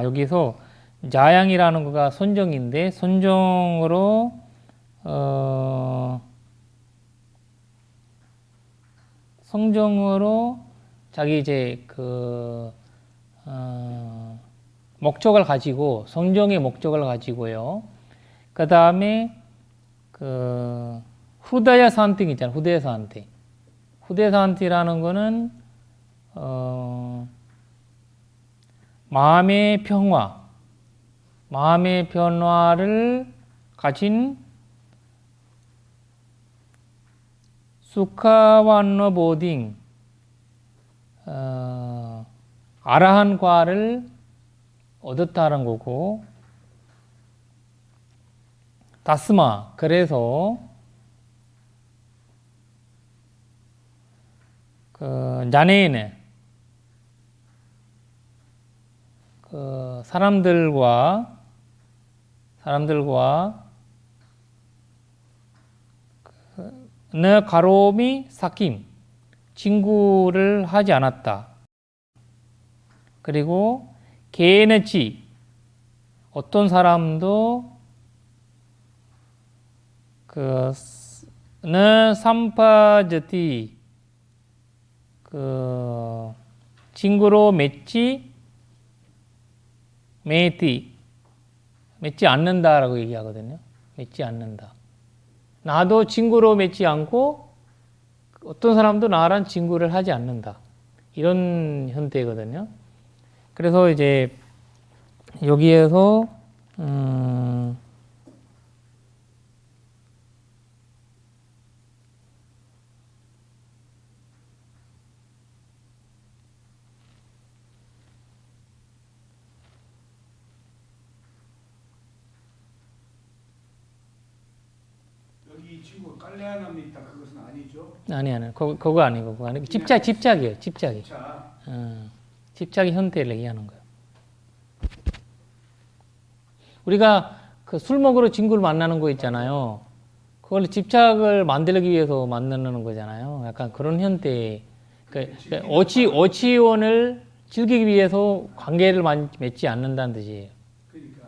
여기서 자양이라는 거가 선정인데 선정으로 성정으로 자기 이제 목적을 가지고 성정의 목적을 가지고요. 그 다음에 후다야 산팅 있잖아요. 후다야 산팅. 후다야 산팅이라는 거는 마음의 변화를 가진 수카완노보딩 아라한과를 얻었다는 거고, 다스마 그래서 자네는 사람들과 너 가로미 사킴 친구를 하지 않았다. 그리고 개네치 어떤 사람도 너 삼파저티 친구로 맺지 않는다라고 얘기하거든요. 맺지 않는다. 나도 친구로 맺지 않고 어떤 사람도 나랑 친구를 하지 않는다. 이런 형태거든요. 그래서 이제 여기에서 여기 이 친구 깔레아남이 있다 그것은 아니죠? 아니 그거 아니고 집착이에요. 집착이. 자, 집착의 형태를 얘기하는 거예요. 우리가 술 먹으러 친구를 만나는 거 있잖아요. 그걸 집착을 만들기 위해서 만나는 거잖아요. 약간 그런 형태. 그러니까 어치원을 즐기기 위해서 관계를 맺지 않는다는 뜻이에요. 그러니까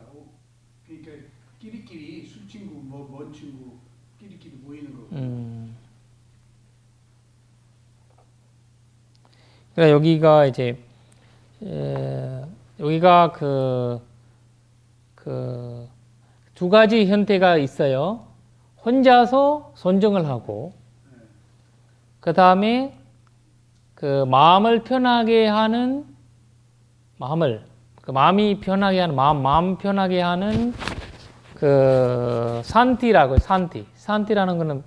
끼리끼리 술 친구, 먼 친구 끼리끼리 모이는 거. 그러니까 여기가 이제 여기가 두 가지 형태가 있어요. 혼자서 선정을 하고, 그 다음에 마음을 편하게 하는 마음이 편하게 하는 마음 편하게 하는 산티라고 해요. 산티라는 거는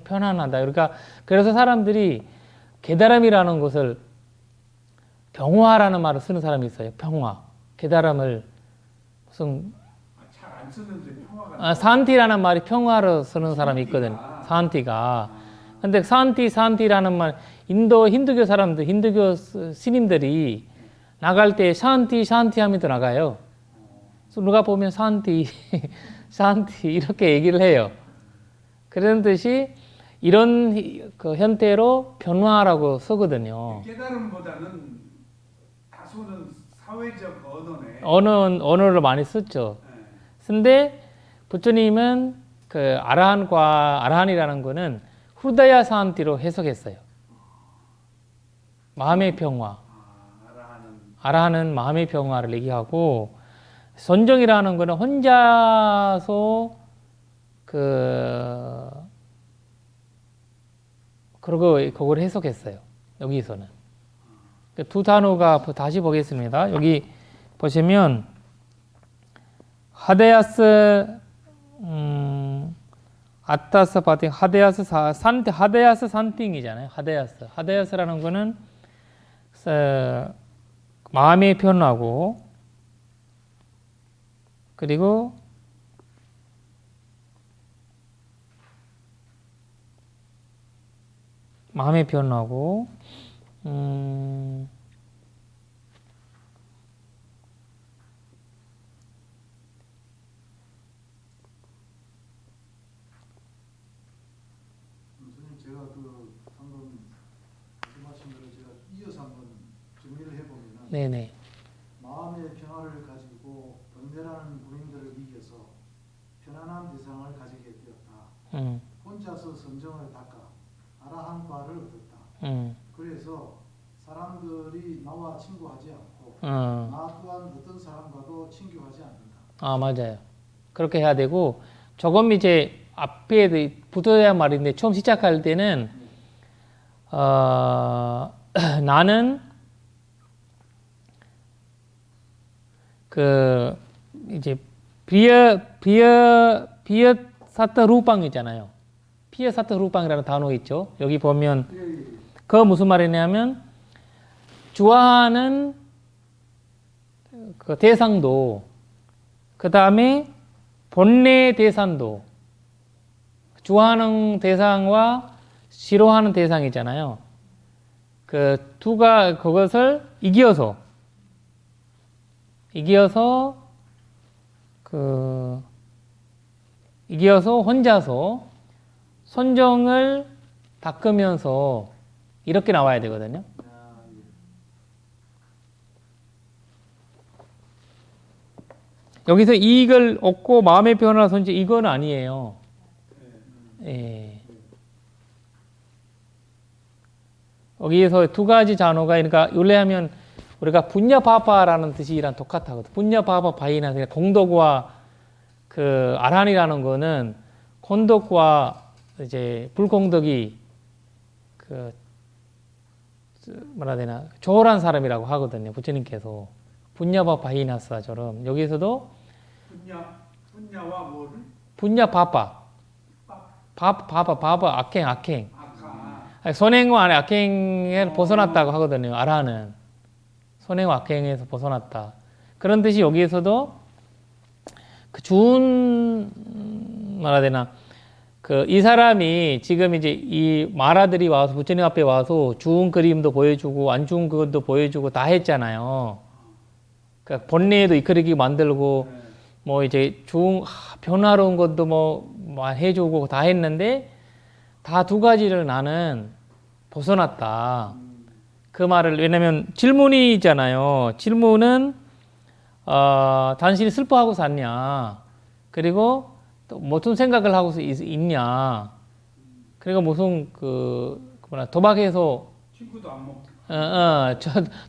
편안하다. 그러니까 그래서 사람들이 깨달음이라는 것을 병화라는 말을 쓰는 사람이 있어요. 병화. 깨달음을 무슨 잘 안 쓰는데 평화가. 산티라는 말이 평화로 쓰는 사람이 있거든요. 산티가. 근데 산티라는 말, 힌두교 사람들, 힌두교 스님들이 나갈 때 샨티 하면서 나가요. 그래서 누가 보면 샨티 이렇게 얘기를 해요. 그런 뜻이 이런 형태로 변화라고 쓰거든요. 깨달음보다는 다소는 사회적 언어네. 언어를 많이 썼죠. 근데 부처님은 아라한이라는 거는 후다야 산티로 해석했어요. 마음의 평화. 아라한은 마음의 평화를 얘기하고, 선정이라는 거는 혼자서 그걸 해석했어요. 여기서는. 두 단어가 다시 보겠습니다. 여기 보시면 하데야스 아타스 바팅 하데야스 하데야스 산팅이잖아요. 하데야스라는 거는 마음이 변하고 그리고 마음이 변하고 선생님 제가 방금 말씀하신 대로 제가 이어서 한번 정리를 해보면은 네네. 마음의 평화를 가지고 번뇌라는 무림들을 이겨서 편안한 대상을 가지게 되었다. 혼자서 선정을 닦아 아라한과를 얻었다. 그래서 사람들이 나와 친구하지 않고 나 또한 어떤 사람과도 친교하지 않는다. 아, 맞아요. 그렇게 해야 되고 조금 이제 앞에 붙어야 말인데 처음 시작할 때는 나는 그 이제 비어 사타 루빵이잖아요. 비어 사타 루빵이라는 단어 있죠. 여기 보면 그 무슨 말이냐면 좋아하는 그 대상도 그 다음에 본래 대상도 좋아하는 대상과 싫어하는 대상이잖아요. 그 두가 그것을 이겨서 혼자서 선정을 닦으면서 이렇게 나와야 되거든요. 여기서 이익을 얻고 마음의 변화를 선지 이건 아니에요. 예. 여기에서 두 가지 단어가 그러니까 원래하면 우리가 분야바바라는 뜻이랑 똑같거든. 분야바바 바이나 공덕과 그 아란이라는 거는 공덕과 이제 불공덕이 그 뭐라 해야 되나 조월한 사람이라고 하거든요. 부처님께서 분야바 바이나스처럼 여기서도 분야와 뭐를? 분야바바 바바 악행 아까 선행과 악행을 벗어났다고 하거든요. 아라는 선행과 악행에서 벗어났다. 그런 뜻이 여기에서도 그 좋은 뭐라 해야 되나 그 이 사람이 지금 이제 이 마라들이 와서 부처님 앞에 와서 좋은 그림도 보여주고 안 좋은 그것도 보여주고 다 했잖아요. 그러니까 본래에도 이끌이게 만들고 뭐 이제 좋은 변화로운 것도 뭐 해주고 다 했는데 다 두 가지를 나는 벗어났다. 그 말을 왜냐면 질문이잖아요. 질문은 당신이 슬퍼하고 샀냐? 그리고 또 무슨 생각을 하고 있냐? 그리고 무슨 도박해서 친구도 안 먹고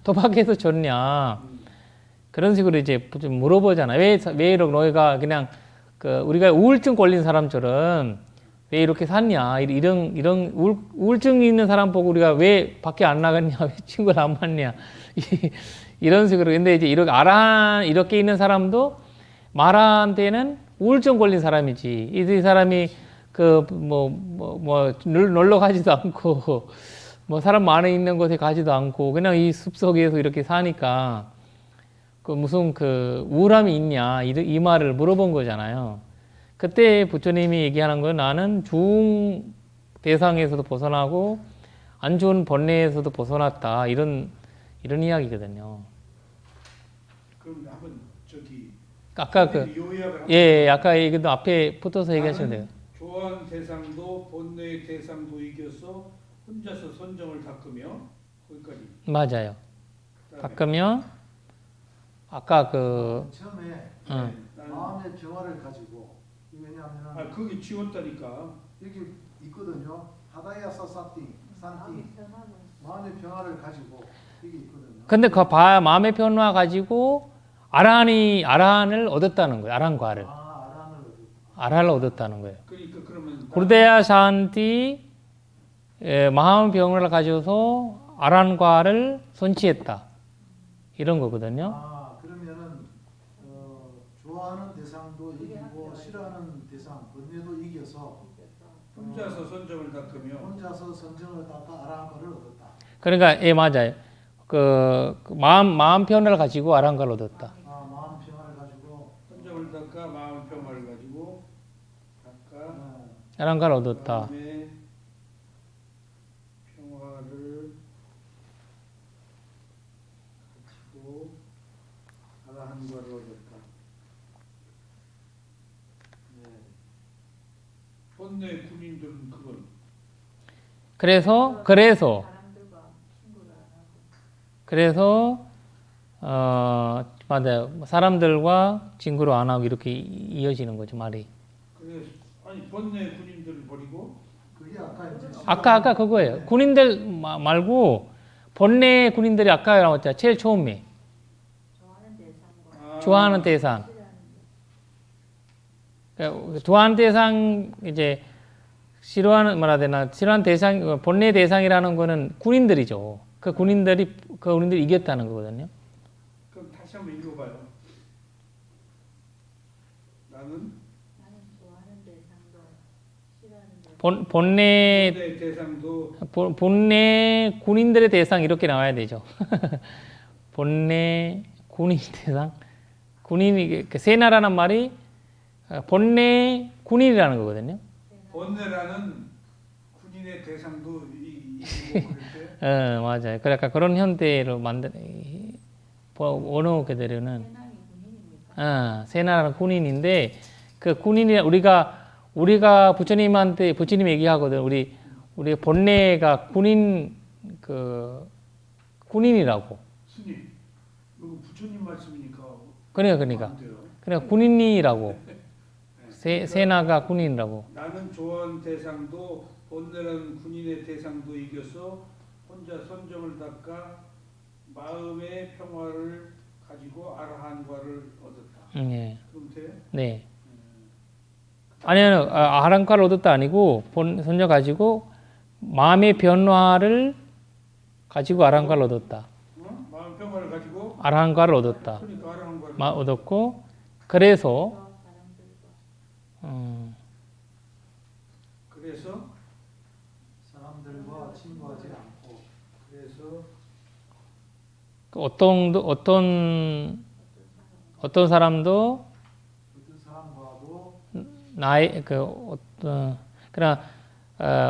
도박해서 줬냐? 그런 식으로 이제 물어보잖아. 왜 이렇게 너희가 그냥 우리가 우울증 걸린 사람처럼 왜 이렇게 샀냐? 이런 우울증 있는 사람 보고 우리가 왜 밖에 안 나갔냐? 왜 친구를 안 만냐? 이런 식으로. 근데 이제 이렇게 있는 사람도 마라한테는 우울증 걸린 사람이지. 이 사람이 놀러 가지도 않고 뭐 사람 많이 있는 곳에 가지도 않고 그냥 이 숲속에서 이렇게 사니까 무슨 우울함이 있냐? 이 말을 물어본 거잖아요. 그때 부처님이 얘기하는 건 나는 좋은 대상에서도 벗어나고 안 좋은 번뇌에서도 벗어났다. 이런 이야기거든요. 그럼 한번 아까 요약을 아까 이것도 앞에 붙어서 얘기하시면 돼요. 좋아하는 대상도 본래의 대상도 이겨서 혼자서 선정을 닦으며 거기까지. 맞아요. 닦으면 아까 처음에 마음의 평화를 가지고 왜냐하면 그게 지웠다니까. 여기 있거든요. 하다야사 산팅 마음의 평화를 가지고 여기 있거든요. 근데 마음의 변화 가지고 아란을 얻었다는 거예요. 아란과를. 아란을 얻었다는 거예요. 그러니까 그러면 구르데야 샨티 마음 병을 가져서 아란과를 선취했다. 이런 거거든요. 그러면은 좋아하는 대상 혼자서 선정을 닦으며 혼자서 선정을 닦아 아랑거를 얻었다. 그러니까 예 맞아요. 그 마음 편을 가지고 아랑가를 얻었다. 아, 마음 평화를 가지고 선정을 닦아 마음 평화를 가지고 닦아 아랑가를 얻었다. 마음의 평화를 가지고 아라한과를 얻었다. 네. 본래 군인들은 그건 그래서 맞아요. 사람들과 친구로 안 하고 이렇게 이어지는 거죠 말이. 그래서 아니 본래 군인들을 버리고 그게 아까 이제 아까 그거예요. 군인들 말고 본래 군인들이 아까 나왔잖아요. 제일 처음에 좋아하는 대상. 그러니까 좋아하는 대상 이제 싫어하는 뭐라 해야 되나 싫어하는 대상 본래 대상이라는 거는 군인들이죠. 그 군인들이 이겼다는 거거든요. 그럼 다시 한번 읽어봐요. 나는 본래 대상도 본래 군인들의 대상 이렇게 나와야 되죠. 본래 군인 대상 군인이 세나라는 말이 본래 군인이라는 거거든요. 본래라는 군인의 대상도 이기고 그럴 때 맞아요. 그러니까 그런 현대로 만든 원어 그대로는 세나라는 군인인데 그 군인이 우리가 부처님 얘기하거든. 우리 본래가 군인이라고. 스님 이거 부처님 말씀이니까 그러니까 안 돼요. 군인이라고. 세나가 군인이라고. 나는 좋아하는 대상도 본래라는 군인의 대상도 이겨서 혼자 선정을 닦아 마음의 평화를 가지고 아라한과를 얻었다. 예. 그럼 돼? 네. 아니요, 아랑가를 얻었다 아니고 선정 가지고 마음의 변화를 가지고 아랑가를 얻었다. 마음 평화를 가지고 아랑가를 얻었다. 그러니까 아라한과를 얻었고 그래서 그래서 사람들과 친구하지 않고 그래서 어떤 사람도 어떤 사람과도 나의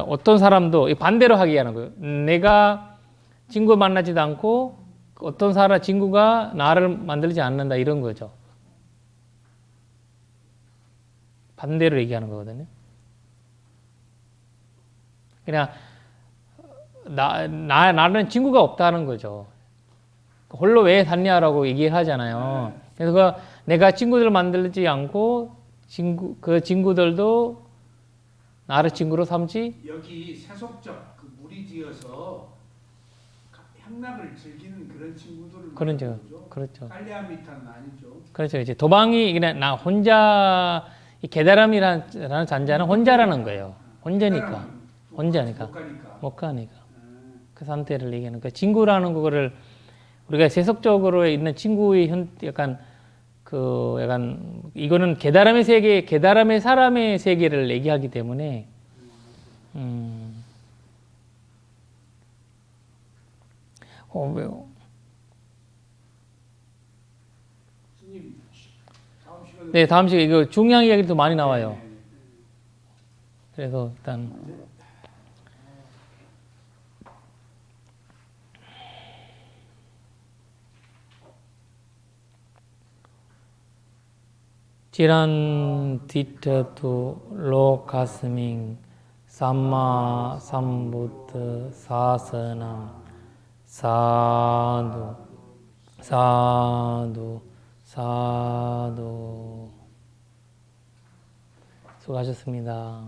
어떤 사람도 반대로 하게 하는 거예요. 내가 친구 만나지도 않고 어떤 친구가 나를 만들지 않는다 이런 거죠. 반대로 얘기하는 거거든요. 그냥 나는 친구가 없다는 거죠. 홀로 왜 샀냐라고 얘기를 하잖아요. 그래서 내가 친구들 만들지 않고 그 친구들도 나를 친구로 삼지. 여기 세속적 그 무리지어서 향락을 즐기는 그런 친구들을 그렇죠. 말하는 거죠. 그렇죠. 깔리아미타는 아니죠. 그렇죠. 이제 도방이 그냥 나 혼자 이 게다람이라는 잔자는 혼자라는 거예요. 혼자니까. 혼자니까. 못 가니까. 그 상태를 얘기하는 그 친구라는 거를 우리가 세속적으로 있는 친구의 약간 이거는 게다람의 세계, 게다람의 사람의 세계를 얘기하기 때문에 스님 다음 시간에 네, 다음 시간에 이거 중요한 이야기도 많이 나와요. 그래서 일단 지란 디트투 로카스밍 삼마 삼부트 사선함 사두 사두 사두 수고하셨습니다.